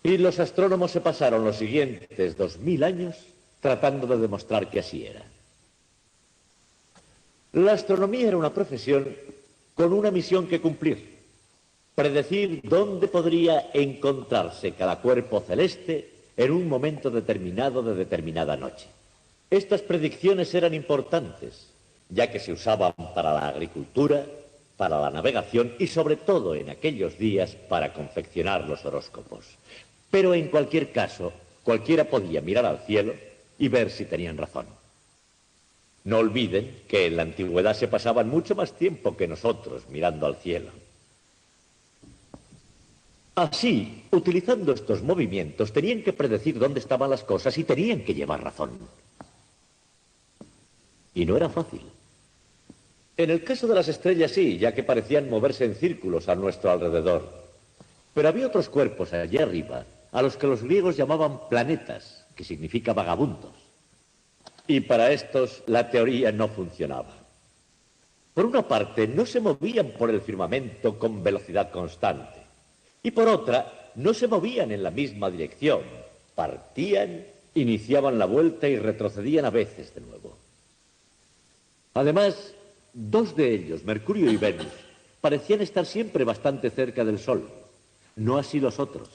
Y los astrónomos se pasaron los siguientes 2000 años tratando de demostrar que así era. La astronomía era una profesión con una misión que cumplir: predecir dónde podría encontrarse cada cuerpo celeste en un momento determinado de determinada noche. Estas predicciones eran importantes, ya que se usaban para la agricultura, para la navegación y sobre todo en aquellos días para confeccionar los horóscopos. Pero en cualquier caso, cualquiera podía mirar al cielo y ver si tenían razón. No olviden que en la antigüedad se pasaban mucho más tiempo que nosotros mirando al cielo. Así, utilizando estos movimientos, tenían que predecir dónde estaban las cosas y tenían que llevar razón. Y no era fácil. En el caso de las estrellas sí, ya que parecían moverse en círculos a nuestro alrededor. Pero había otros cuerpos allá arriba, a los que los griegos llamaban planetas, que significa vagabundos. Y para estos la teoría no funcionaba. Por una parte, no se movían por el firmamento con velocidad constante. Y por otra, no se movían en la misma dirección. Partían, iniciaban la vuelta y retrocedían a veces de nuevo. Además, dos de ellos, Mercurio y Venus, parecían estar siempre bastante cerca del Sol. No así los otros.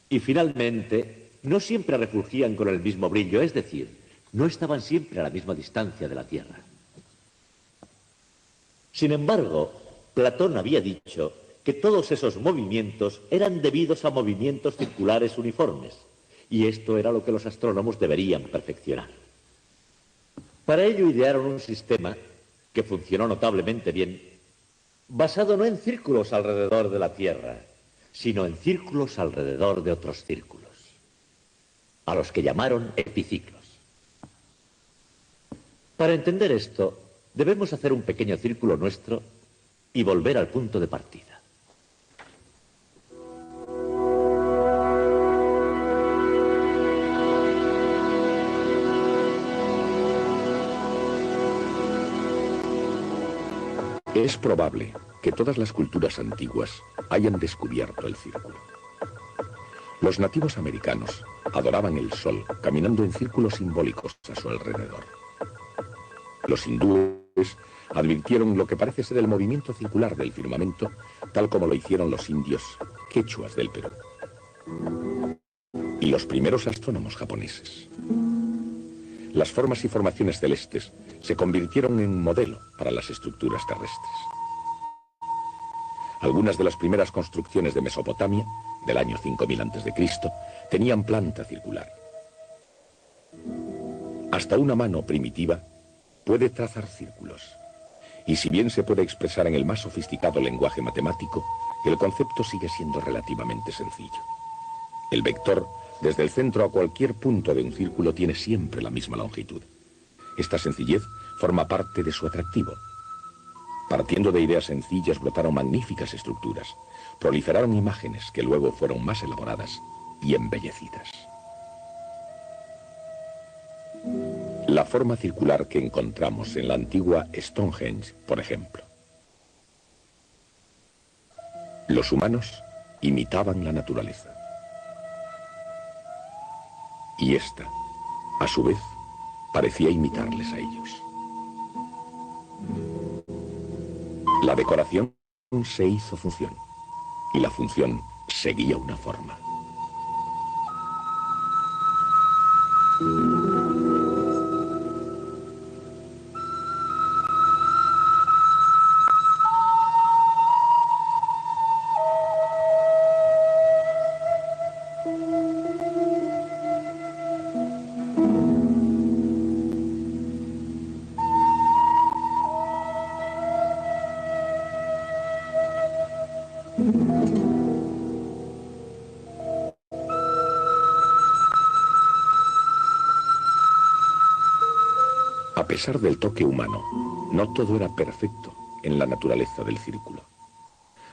Y finalmente, no siempre refulgían con el mismo brillo, es decir, no estaban siempre a la misma distancia de la Tierra. Sin embargo, Platón había dicho que todos esos movimientos eran debidos a movimientos circulares uniformes, y esto era lo que los astrónomos deberían perfeccionar. Para ello idearon un sistema que funcionó notablemente bien, basado no en círculos alrededor de la Tierra, sino en círculos alrededor de otros círculos, a los que llamaron epiciclos. Para entender esto, debemos hacer un pequeño círculo nuestro y volver al punto de partida. Es probable que todas las culturas antiguas hayan descubierto el círculo. Los nativos americanos adoraban el sol caminando en círculos simbólicos a su alrededor. Los hindúes advirtieron lo que parece ser el movimiento circular del firmamento, tal como lo hicieron los indios quechuas del Perú. Y los primeros astrónomos japoneses. Las formas y formaciones celestes se convirtieron en modelo para las estructuras terrestres. Algunas de las primeras construcciones de Mesopotamia, del año 5000 a.C., tenían planta circular. Hasta una mano primitiva puede trazar círculos. Y si bien se puede expresar en el más sofisticado lenguaje matemático, el concepto sigue siendo relativamente sencillo. El vector, desde el centro a cualquier punto de un círculo, tiene siempre la misma longitud. Esta sencillez forma parte de su atractivo. Partiendo de ideas sencillas brotaron magníficas estructuras, proliferaron imágenes que luego fueron más elaboradas y embellecidas. La forma circular que encontramos en la antigua Stonehenge, por ejemplo. Los humanos imitaban la naturaleza. Y esta, a su vez, parecía imitarles a ellos. La decoración se hizo función, y la función seguía una forma. A pesar del toque humano, no todo era perfecto en la naturaleza del círculo.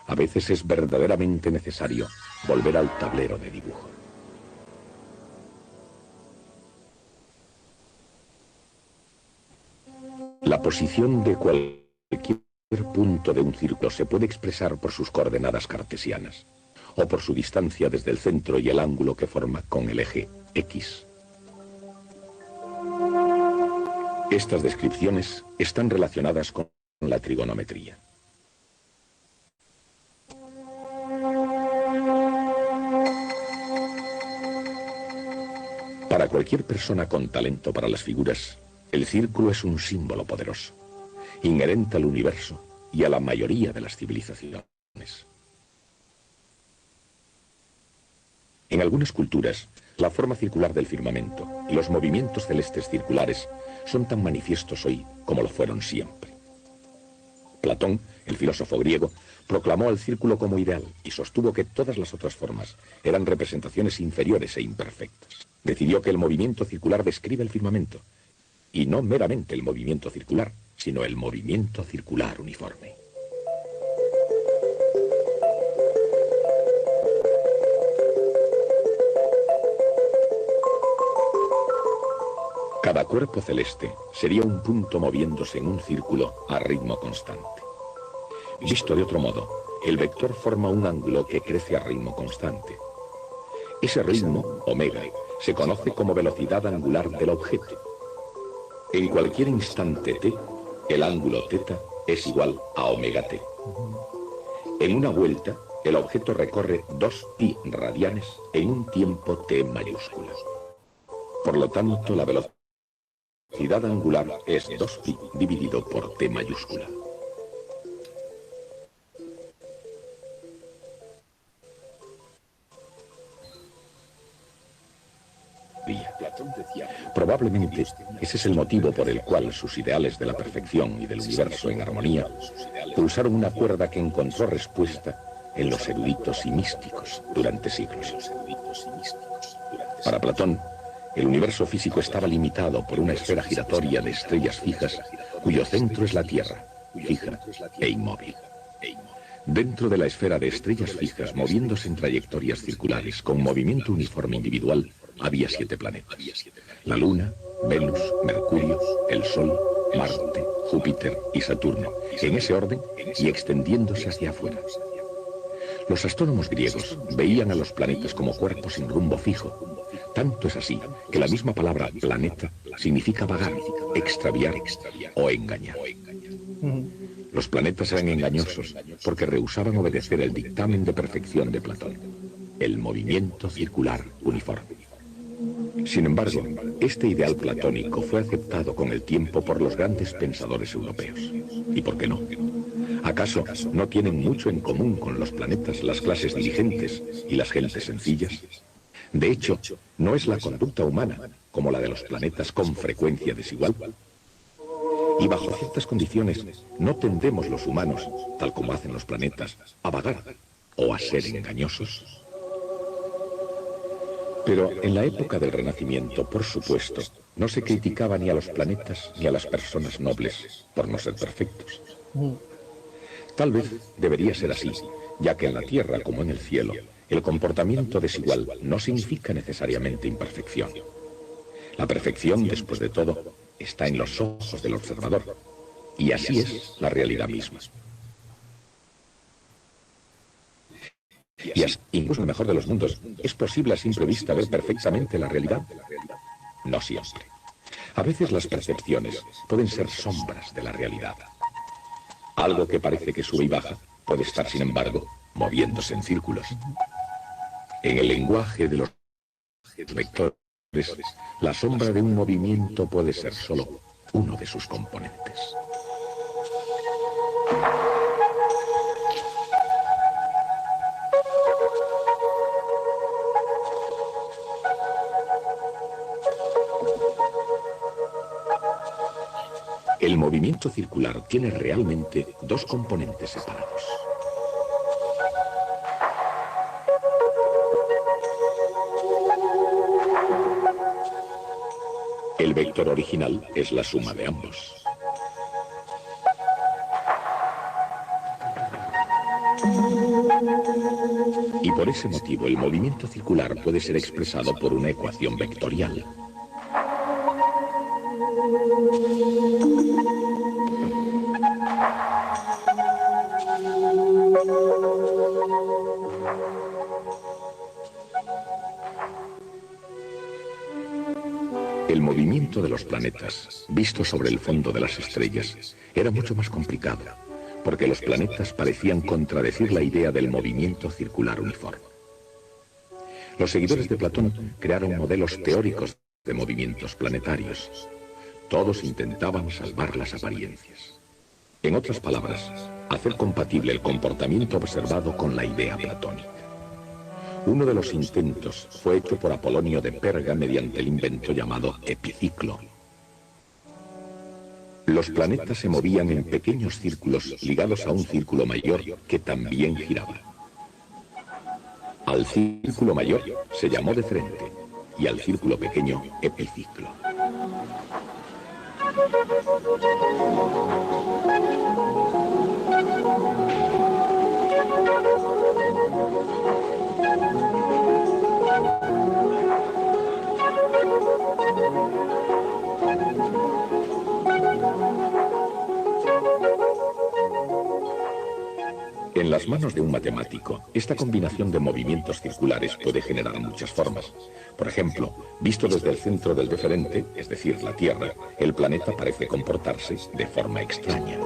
A veces es verdaderamente necesario volver al tablero de dibujo. La posición de cualquier punto de un círculo se puede expresar por sus coordenadas cartesianas, o por su distancia desde el centro y el ángulo que forma con el eje X. Estas descripciones están relacionadas con la trigonometría. Para cualquier persona con talento para las figuras, el círculo es un símbolo poderoso, inherente al universo y a la mayoría de las civilizaciones. En algunas culturas, la forma circular del firmamento y los movimientos celestes circulares son tan manifiestos hoy como lo fueron siempre. Platón, el filósofo griego, proclamó al círculo como ideal y sostuvo que todas las otras formas eran representaciones inferiores e imperfectas. Decidió que el movimiento circular describe el firmamento, y no meramente el movimiento circular, sino el movimiento circular uniforme. Cada cuerpo celeste sería un punto moviéndose en un círculo a ritmo constante. Visto de otro modo, el vector forma un ángulo que crece a ritmo constante. Ese ritmo, omega, se conoce como velocidad angular del objeto. En cualquier instante t, el ángulo θ es igual a omega t. En una vuelta, el objeto recorre 2π radianes en un tiempo t mayúscula. Por lo tanto, la velocidad angular es 2π dividido por t mayúscula. Probablemente ese es el motivo por el cual sus ideales de la perfección y del universo en armonía pulsaron una cuerda que encontró respuesta en los eruditos y místicos durante siglos. Para Platón, el universo físico estaba limitado por una esfera giratoria de estrellas fijas cuyo centro es la Tierra, fija e inmóvil. Dentro de la esfera de estrellas fijas, moviéndose en trayectorias circulares con movimiento uniforme individual, había 7 planetas: la Luna, Venus, Mercurio, el Sol, Marte, Júpiter y Saturno, en ese orden y extendiéndose hacia afuera. Los astrónomos griegos veían a los planetas como cuerpos sin rumbo fijo. Tanto es así que la misma palabra planeta significa vagar, extraviar o engañar. Los planetas eran engañosos porque rehusaban obedecer el dictamen de perfección de Platón, el movimiento circular uniforme. Sin embargo, este ideal platónico fue aceptado con el tiempo por los grandes pensadores europeos. ¿Y por qué no? ¿Acaso no tienen mucho en común con los planetas las clases dirigentes y las gentes sencillas? De hecho, ¿no es la conducta humana, como la de los planetas, con frecuencia desigual? Y bajo ciertas condiciones, ¿no tendemos los humanos, tal como hacen los planetas, a vagar o a ser engañosos? Pero en la época del Renacimiento, por supuesto, no se criticaba ni a los planetas ni a las personas nobles por no ser perfectos. Tal vez debería ser así, ya que en la Tierra, como en el cielo, el comportamiento desigual no significa necesariamente imperfección. La perfección, después de todo, está en los ojos del observador, y así es la realidad misma. Y así, incluso en el mejor de los mundos, ¿es posible a simple vista ver perfectamente la realidad? No siempre. A veces las percepciones pueden ser sombras de la realidad. Algo que parece que sube y baja puede estar, sin embargo, moviéndose en círculos. En el lenguaje de los vectores, la sombra de un movimiento puede ser solo uno de sus componentes. El movimiento circular tiene realmente dos componentes separados. El vector original es la suma de ambos. Y por ese motivo el movimiento circular puede ser expresado por una ecuación vectorial. El movimiento de los planetas, visto sobre el fondo de las estrellas, era mucho más complicado, porque los planetas parecían contradecir la idea del movimiento circular uniforme. Los seguidores de Platón crearon modelos teóricos de movimientos planetarios. Todos intentaban salvar las apariencias. En otras palabras, hacer compatible el comportamiento observado con la idea platónica. Uno de los intentos fue hecho por Apolonio de Perga mediante el invento llamado epiciclo. Los planetas se movían en pequeños círculos ligados a un círculo mayor que también giraba. Al círculo mayor se llamó deferente y al círculo pequeño epiciclo. En las manos de un matemático, esta combinación de movimientos circulares puede generar muchas formas. Por ejemplo, visto desde el centro del deferente, es decir, la Tierra, el planeta parece comportarse de forma extraña.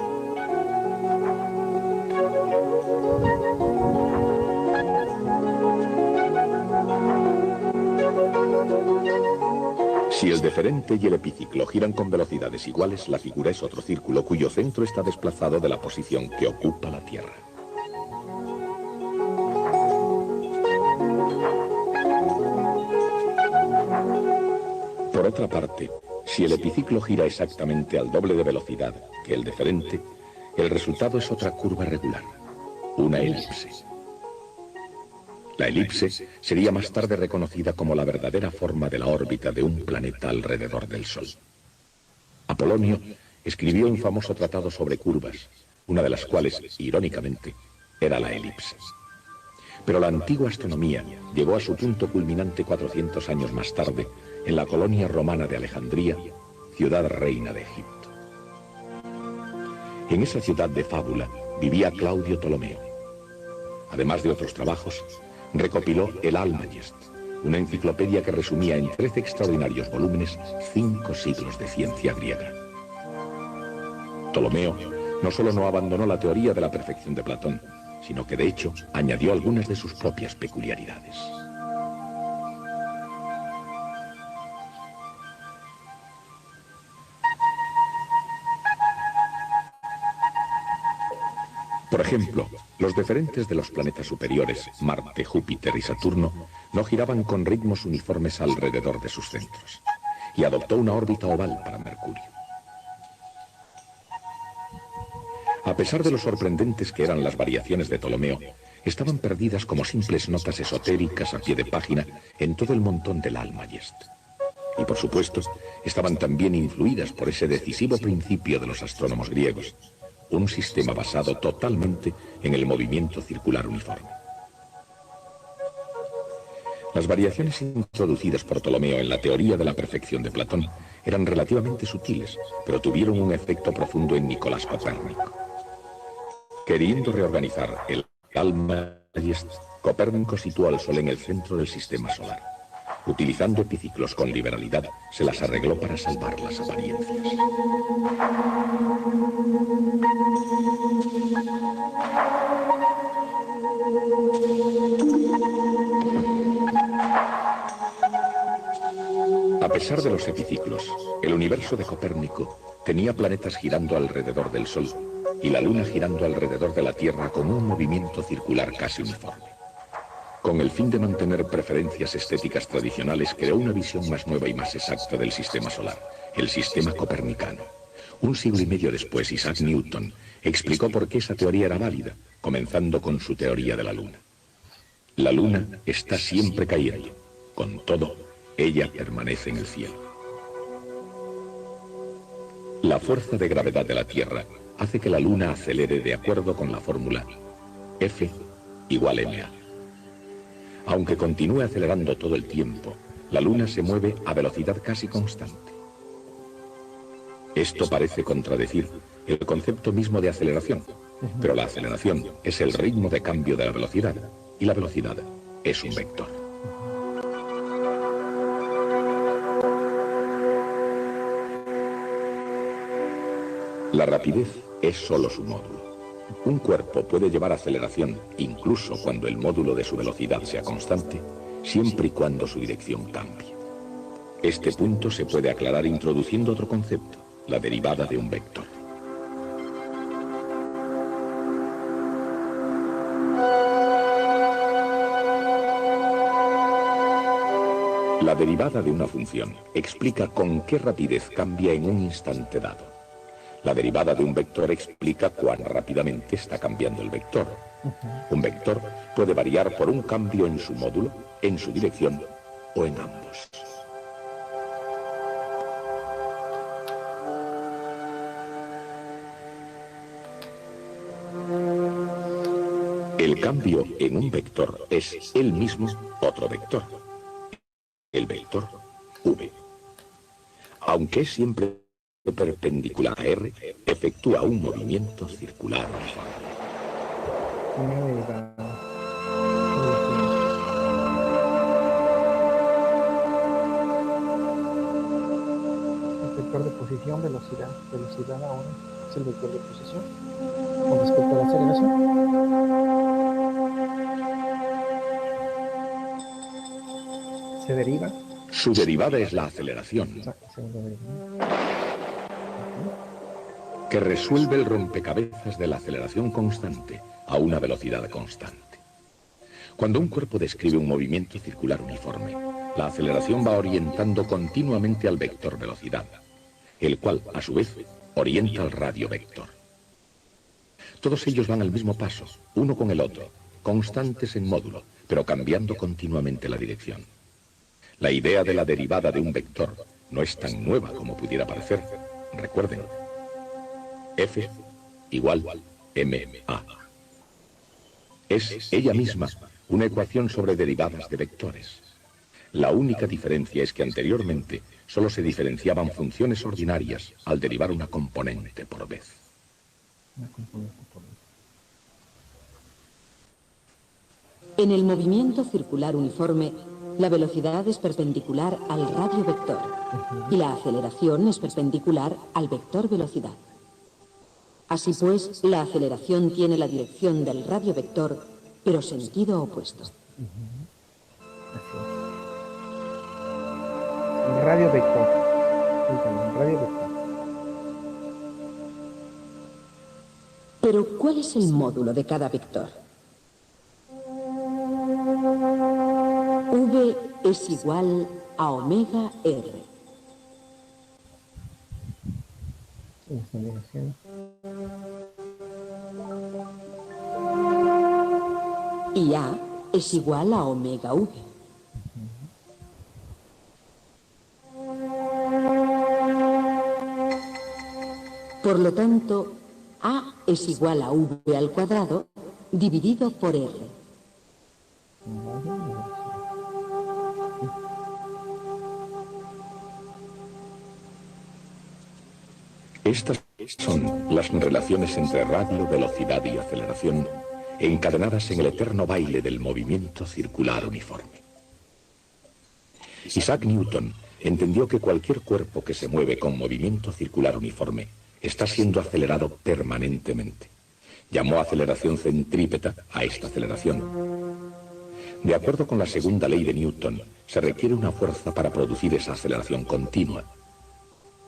Si el deferente y el epiciclo giran con velocidades iguales, la figura es otro círculo cuyo centro está desplazado de la posición que ocupa la Tierra. Por otra parte, si el epiciclo gira exactamente al doble de velocidad que el deferente, el resultado es otra curva regular, una elipse. La elipse sería más tarde reconocida como la verdadera forma de la órbita de un planeta alrededor del Sol. Apolonio escribió un famoso tratado sobre curvas, una de las cuales, irónicamente, era la elipse. Pero la antigua astronomía llegó a su punto culminante 400 años más tarde, en la colonia romana de Alejandría, ciudad reina de Egipto. En esa ciudad de fábula vivía Claudio Ptolomeo. Además de otros trabajos, recopiló el Almagest, una enciclopedia que resumía en 13 extraordinarios volúmenes 5 siglos de ciencia griega. Ptolomeo no solo no abandonó la teoría de la perfección de Platón, sino que de hecho añadió algunas de sus propias peculiaridades. Por ejemplo, los deferentes de los planetas superiores, Marte, Júpiter y Saturno, no giraban con ritmos uniformes alrededor de sus centros, y adoptó una órbita oval para Mercurio. A pesar de lo sorprendentes que eran las variaciones de Ptolomeo, estaban perdidas como simples notas esotéricas a pie de página en todo el montón del Almagest. Y por supuesto, estaban también influidas por ese decisivo principio de los astrónomos griegos, un sistema basado totalmente en el movimiento circular uniforme. Las variaciones introducidas por Ptolomeo en la teoría de la perfección de Platón eran relativamente sutiles, pero tuvieron un efecto profundo en Nicolás Copérnico. Queriendo reorganizar el Almagest, Copérnico situó al Sol en el centro del sistema solar. Utilizando epiciclos con liberalidad, se las arregló para salvar las apariencias. A pesar de los epiciclos, el universo de Copérnico tenía planetas girando alrededor del Sol y la Luna girando alrededor de la Tierra con un movimiento circular casi uniforme. Con el fin de mantener preferencias estéticas tradicionales, creó una visión más nueva y más exacta del sistema solar, el sistema copernicano. Un siglo y medio después, Isaac Newton explicó por qué esa teoría era válida, comenzando con su teoría de la Luna. La Luna está siempre cayendo, con todo, ella permanece en el cielo. La fuerza de gravedad de la Tierra hace que la Luna acelere de acuerdo con la fórmula F igual ma. Aunque continúe acelerando todo el tiempo, la Luna se mueve a velocidad casi constante. Esto parece contradecir el concepto mismo de aceleración, pero la aceleración es el ritmo de cambio de la velocidad, y la velocidad es un vector. La rapidez es solo su módulo. Un cuerpo puede llevar aceleración incluso cuando el módulo de su velocidad sea constante, siempre y cuando su dirección cambie. Este punto se puede aclarar introduciendo otro concepto, la derivada de un vector. La derivada de una función explica con qué rapidez cambia en un instante dado. La derivada de un vector explica cuán rápidamente está cambiando el vector. Un vector puede variar por un cambio en su módulo, en su dirección o en ambos. El cambio en un vector es él mismo otro vector. El vector v. Aunque es siempre perpendicular a R, efectúa un movimiento circular uniforme. El vector de posición, velocidad. Velocidad ahora es el vector de posición con respecto a la aceleración. Se deriva. Su derivada es la aceleración, que resuelve el rompecabezas de la aceleración constante a una velocidad constante. Cuando un cuerpo describe un movimiento circular uniforme, la aceleración va orientando continuamente al vector velocidad, el cual, a su vez, orienta al radio vector. Todos ellos van al mismo paso, uno con el otro, constantes en módulo, pero cambiando continuamente la dirección. La idea de la derivada de un vector no es tan nueva como pudiera parecer. Recuerden, F igual ma. Es ella misma una ecuación sobre derivadas de vectores. La única diferencia es que anteriormente solo se diferenciaban funciones ordinarias al derivar una componente por vez. En el movimiento circular uniforme, la velocidad es perpendicular al radio vector y la aceleración es perpendicular al vector velocidad. Así pues, la aceleración tiene la dirección del radiovector, pero sentido opuesto. Así es. El radio vector. Fíjate, el radio vector. Pero, ¿cuál es el módulo de cada vector? V es igual a omega R. La aceleración. Y A es igual a omega V. Por lo tanto, A es igual a V al cuadrado dividido por R. Estas son las relaciones entre radio, velocidad y aceleración encadenadas en el eterno baile del movimiento circular uniforme. Isaac Newton entendió que cualquier cuerpo que se mueve con movimiento circular uniforme está siendo acelerado permanentemente. Llamó aceleración centrípeta a esta aceleración. De acuerdo con la segunda ley de Newton, se requiere una fuerza para producir esa aceleración continua.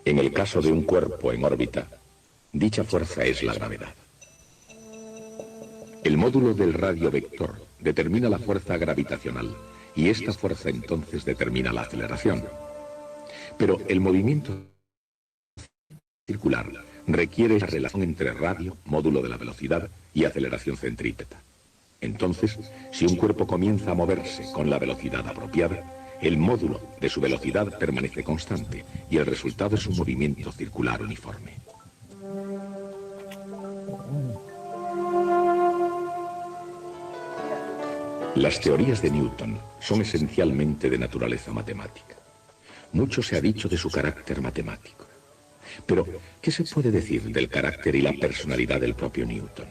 En el caso de un cuerpo en órbita, dicha fuerza es la gravedad. El módulo del radiovector determina la fuerza gravitacional y esta fuerza entonces determina la aceleración. Pero el movimiento circular requiere la relación entre radio, módulo de la velocidad, y aceleración centrípeta. Entonces, si un cuerpo comienza a moverse con la velocidad apropiada, el módulo de su velocidad permanece constante y el resultado es un movimiento circular uniforme. Las teorías de Newton son esencialmente de naturaleza matemática. Mucho se ha dicho de su carácter matemático. Pero, ¿qué se puede decir del carácter y la personalidad del propio Newton?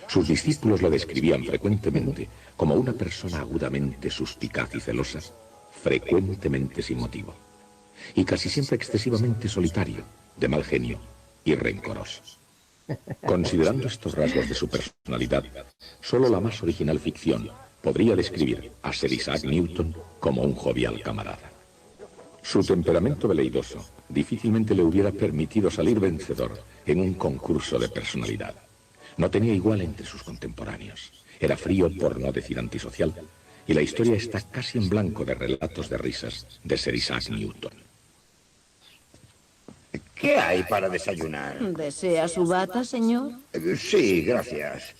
Sus discípulos lo describían frecuentemente como una persona agudamente suspicaz y celosa, frecuentemente sin motivo, y casi siempre excesivamente solitario, de mal genio y rencoroso. Considerando estos rasgos de su personalidad, solo la más original ficción podría describir a Sir Isaac Newton como un jovial camarada. Su temperamento veleidoso difícilmente le hubiera permitido salir vencedor en un concurso de personalidad. No tenía igual entre sus contemporáneos. Era frío, por no decir antisocial, y la historia está casi en blanco de relatos de risas de Sir Isaac Newton. ¿Qué hay para desayunar? ¿Desea su bata, señor? Sí, gracias.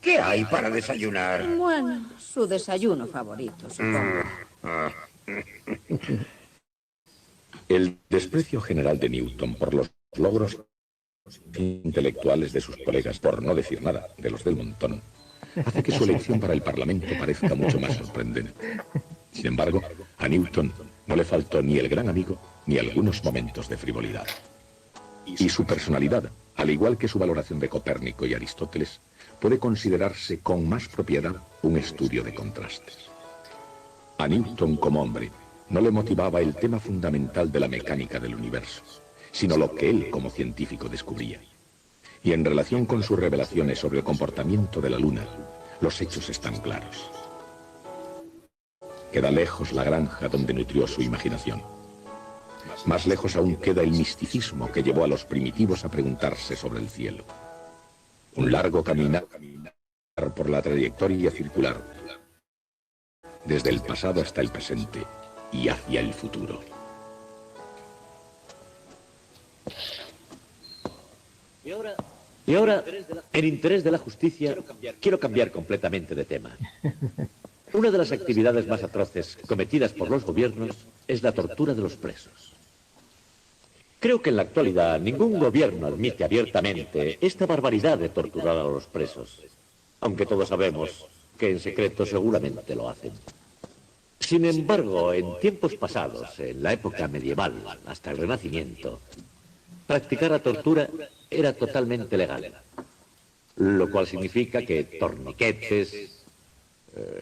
¿Qué hay para desayunar? Bueno, su desayuno favorito, supongo. El desprecio general de Newton por los logros intelectuales de sus colegas, por no decir nada de los del montón, hace que su elección para el Parlamento parezca mucho más sorprendente. Sin embargo, a Newton no le faltó ni el gran amigo ni algunos momentos de frivolidad. Y su personalidad, al igual que su valoración de Copérnico y Aristóteles, puede considerarse con más propiedad un estudio de contrastes. A Newton como hombre no le motivaba el tema fundamental de la mecánica del universo, sino lo que él como científico descubría. Y en relación con sus revelaciones sobre el comportamiento de la Luna, los hechos están claros. Queda lejos la granja donde nutrió su imaginación. Más lejos aún queda el misticismo que llevó a los primitivos a preguntarse sobre el cielo. Un largo caminar por la trayectoria circular, desde el pasado hasta el presente y hacia el futuro. Y ahora, en interés de la justicia, quiero cambiar completamente de tema. Una de las actividades más atroces cometidas por los gobiernos es la tortura de los presos. Creo que en la actualidad ningún gobierno admite abiertamente esta barbaridad de torturar a los presos, aunque todos sabemos que en secreto seguramente lo hacen. Sin embargo, en tiempos pasados, en la época medieval, hasta el Renacimiento, practicar la tortura era totalmente legal, lo cual significa que torniquetes,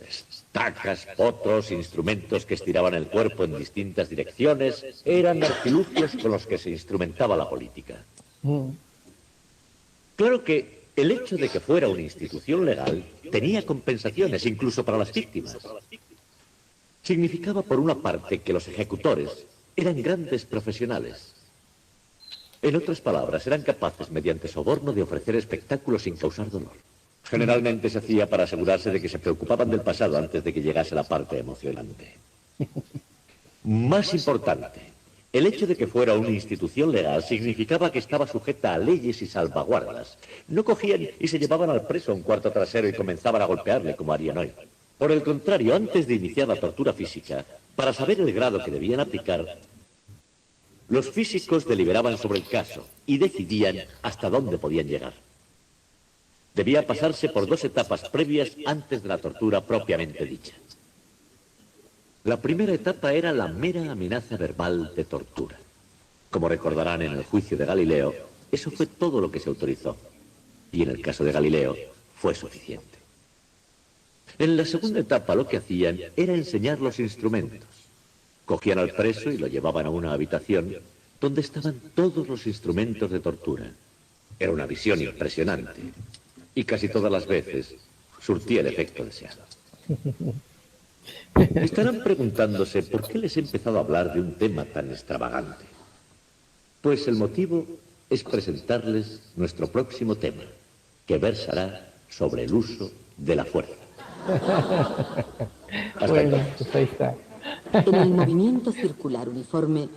estacas, potros, instrumentos que estiraban el cuerpo en distintas direcciones, eran artilugios con los que se instrumentaba la política. Claro que el hecho de que fuera una institución legal tenía compensaciones incluso para las víctimas. Significaba, por una parte, que los ejecutores eran grandes profesionales. En otras palabras, eran capaces, mediante soborno, de ofrecer espectáculos sin causar dolor. Generalmente se hacía para asegurarse de que se preocupaban del pasado antes de que llegase la parte emocionante. Más importante, el hecho de que fuera una institución legal significaba que estaba sujeta a leyes y salvaguardas. No cogían y se llevaban al preso a un cuarto trasero y comenzaban a golpearle como harían hoy. Por el contrario, antes de iniciar la tortura física, para saber el grado que debían aplicar, los físicos deliberaban sobre el caso y decidían hasta dónde podían llegar. Debía pasarse por 2 etapas previas antes de la tortura propiamente dicha. La primera etapa era la mera amenaza verbal de tortura. Como recordarán en el juicio de Galileo, eso fue todo lo que se autorizó. Y en el caso de Galileo, fue suficiente. En la segunda etapa lo que hacían era enseñar los instrumentos. Cogían al preso y lo llevaban a una habitación donde estaban todos los instrumentos de tortura. Era una visión impresionante. Y casi todas las veces surtía el efecto deseado. Estarán preguntándose por qué les he empezado a hablar de un tema tan extravagante. Pues el motivo es presentarles nuestro próximo tema, que versará sobre el uso de la fuerza. Bueno, pues ahí está. En el movimiento circular uniforme,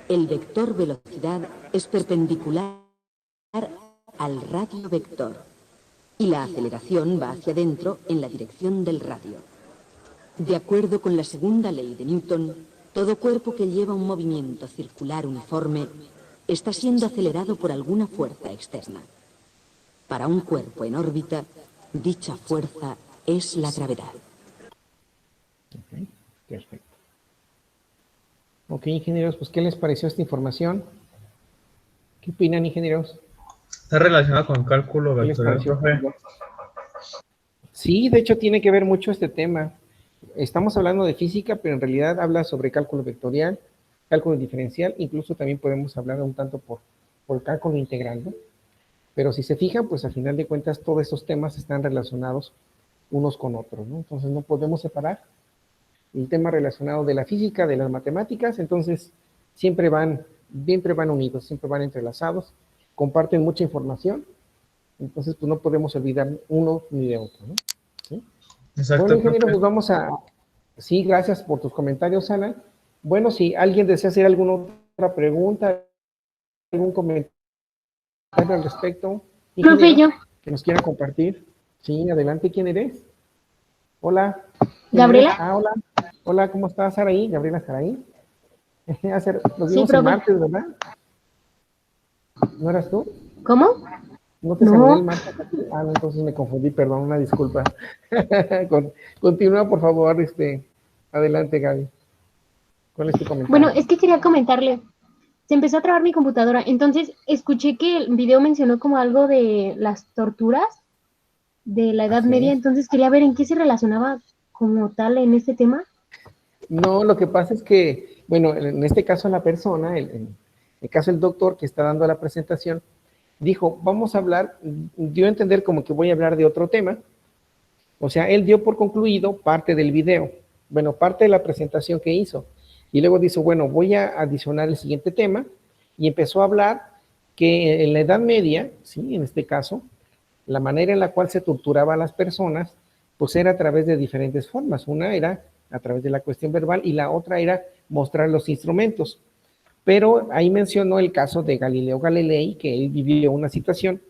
el vector velocidad es perpendicular al radio vector y la aceleración va hacia adentro en la dirección del radio. De acuerdo con la segunda ley de Newton, todo cuerpo que lleva un movimiento circular uniforme está siendo acelerado por alguna fuerza externa. Para un cuerpo en órbita, dicha fuerza es la gravedad. Ok, perfecto. Ok, ingenieros, pues ¿qué les pareció esta información? ¿Qué opinan, ingenieros? Está relacionado con cálculo ¿Qué les vectorial, pareció? profe. Sí, de hecho tiene que ver mucho este tema. Estamos hablando de física, pero en realidad habla sobre cálculo vectorial, cálculo diferencial, incluso también podemos hablar un tanto por cálculo integral, ¿no? Pero si se fijan, pues al final de cuentas todos esos temas están relacionados unos con otros, ¿no? Entonces no podemos separar el tema relacionado de la física, de las matemáticas, entonces siempre van unidos, siempre van entrelazados, comparten mucha información, entonces pues no podemos olvidar uno ni de otro, ¿no? ¿Sí? Exacto, Bueno, ingeniero, profe. pues vamos a... Sí, gracias por tus comentarios, Ana. Bueno, si alguien desea hacer alguna otra pregunta, algún comentario al respecto, Profe, ingeniero, yo. que nos quiera compartir. Sí, adelante, ¿quién eres? Hola. ¿Quién ¿Gabriela? eres? Ah, hola. Hola, ¿cómo estás, Saraí? Gabriela Saraí. Nos Sí, vimos el profe. martes, ¿verdad? ¿No eras tú? ¿Cómo? ¿No te No. saludé el martes? Ah, no, entonces me confundí, perdón, una disculpa. Continúa, por favor, adelante, Gaby. ¿Cuál es tu comentario? Bueno, es que quería comentarle. Se empezó a trabar mi computadora, entonces escuché que el video mencionó como algo de las torturas de la Edad Así Media, es. entonces quería ver en qué se relacionaba como tal en este tema. No, lo que pasa es que, bueno, en este caso la persona, en el caso del doctor que está dando la presentación, dijo, vamos a hablar, dio a entender como que voy a hablar de otro tema. O sea, él dio por concluido parte del video, bueno, parte de la presentación que hizo. Y luego dijo, bueno, voy a adicionar el siguiente tema, y empezó a hablar que en la Edad Media, sí, en este caso, la manera en la cual se torturaba a las personas, pues era a través de diferentes formas. Una era a través de la cuestión verbal y la otra era mostrar los instrumentos. Pero ahí mencionó el caso de Galileo Galilei, que él vivió una situación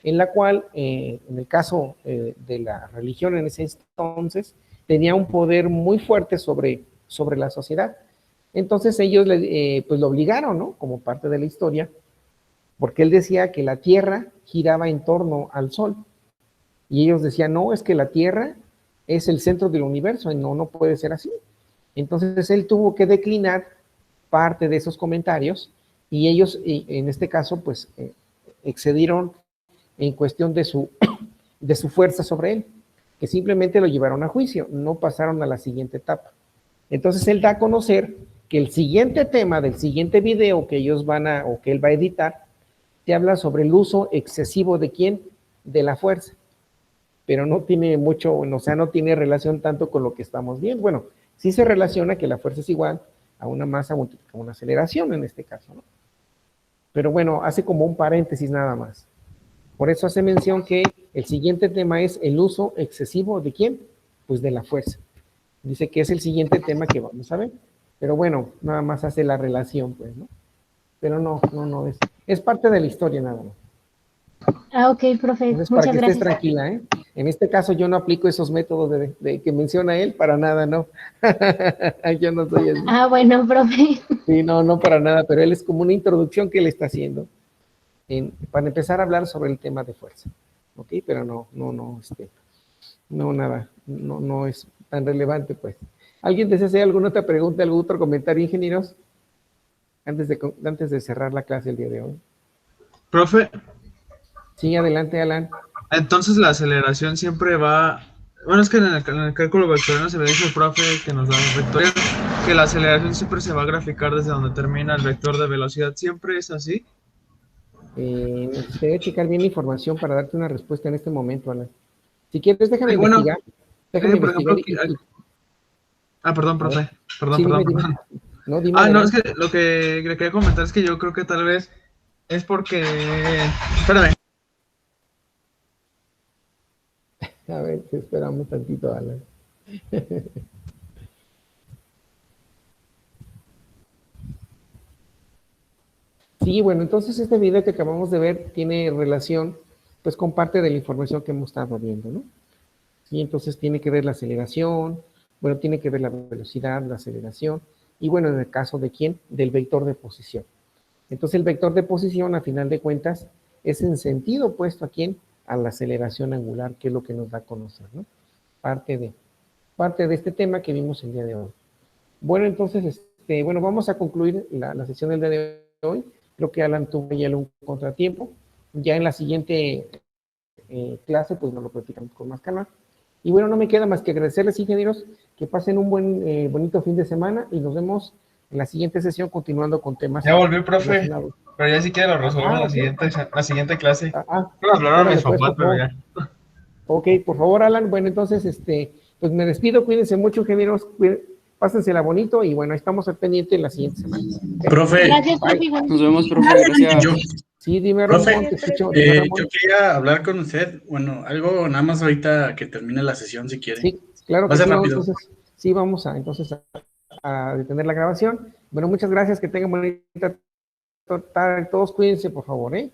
en la cual, en el caso de la religión en ese entonces, tenía un poder muy fuerte sobre la sociedad. Entonces ellos pues lo obligaron, ¿no? Como parte de la historia, porque él decía que la Tierra giraba en torno al Sol. Y ellos decían, no, es que la Tierra es el centro del universo, y no puede ser así. Entonces él tuvo que declinar parte de esos comentarios, y ellos, en este caso, pues, excedieron en cuestión de su fuerza sobre él, que simplemente lo llevaron a juicio, no pasaron a la siguiente etapa. Entonces él da a conocer que el siguiente tema del siguiente video que ellos o que él va a editar, te habla sobre el uso excesivo de ¿quién? De la fuerza. Pero no tiene mucho, o sea, no tiene relación tanto con lo que estamos viendo. Bueno, sí se relaciona que la fuerza es igual a una masa multiplicada a una aceleración en este caso, ¿no? Pero bueno, hace como un paréntesis nada más. Por eso hace mención que el siguiente tema es el uso excesivo ¿de quién? Pues de la fuerza. Dice que es el siguiente tema que vamos a ver. Pero bueno, nada más hace la relación, pues, ¿no? Pero no, es parte de la historia nada más. Ah, ok, profe, Entonces, para muchas que estés gracias. tranquila, ¿eh? En este caso yo no aplico esos métodos de que menciona él, para nada, no. Yo no soy así. Ah, bueno, profe. Sí, no para nada, pero él es como una introducción que él está haciendo para empezar a hablar sobre el tema de fuerza. ¿Ok? Pero no es tan relevante, pues. ¿Alguien desea hacer alguna otra pregunta, algún otro comentario, ingenieros? Antes de cerrar la clase el día de hoy. Profe, Sí, adelante, Alan. entonces la aceleración siempre va... Bueno, es que en el cálculo vectoriano se le dice al profe que nos da vectorial, que la aceleración siempre se va a graficar desde donde termina el vector de velocidad. ¿Siempre es así? Necesitaría checar bien la información para darte una respuesta en este momento, Alan. Si quieres, déjame Bueno, investigar. Déjame por investigar ejemplo, perdón, a ver. profe. Perdón, Sí, dime. perdón. No, dime No, es adelante. que lo que le quería comentar es que yo creo que tal vez es porque... Espérame. A ver, te esperamos tantito, Alan. Sí, bueno, entonces este video que acabamos de ver tiene relación, pues, con parte de la información que hemos estado viendo, ¿no? Sí, entonces tiene que ver la aceleración, bueno, tiene que ver la velocidad, la aceleración, y bueno, en el caso de quién, del vector de posición. Entonces el vector de posición, a final de cuentas, es en sentido opuesto a quién, a la aceleración angular, que es lo que nos da a conocer, ¿no? Parte de este tema que vimos el día de hoy. Bueno, entonces, bueno, vamos a concluir la sesión del día de hoy. Creo que Alan tuvo ya un contratiempo. Ya en la siguiente clase, pues nos lo platicamos con más calma. Y bueno, no me queda más que agradecerles, ingenieros, que pasen un bonito fin de semana y nos vemos en la siguiente sesión continuando con temas Ya volví, profe. relacionados. Pero ya si quiere lo resolvemos en Ok. la siguiente clase. No No hablaron órale, mis pues, papás, por pero favor. ya. Ok, por favor, Alan. Bueno, entonces, pues me despido. Cuídense mucho, ingenieros. Pásensela bonito y bueno, estamos al pendiente en la siguiente semana. ¿Okay? Profe, Gracias, Bye. profe. nos vemos, profe, gracias. Yo, Sí, dime, profe, Ramón, te escucho. Dime, Ramón. yo quería hablar con usted, bueno, algo nada más ahorita que termine la sesión si quiere. Sí, claro Va a que ser sí, vamos, rápido. entonces, sí, vamos a detener la grabación. Bueno, muchas gracias, que tengan bonita tarde, todos cuídense, por favor, ¿eh?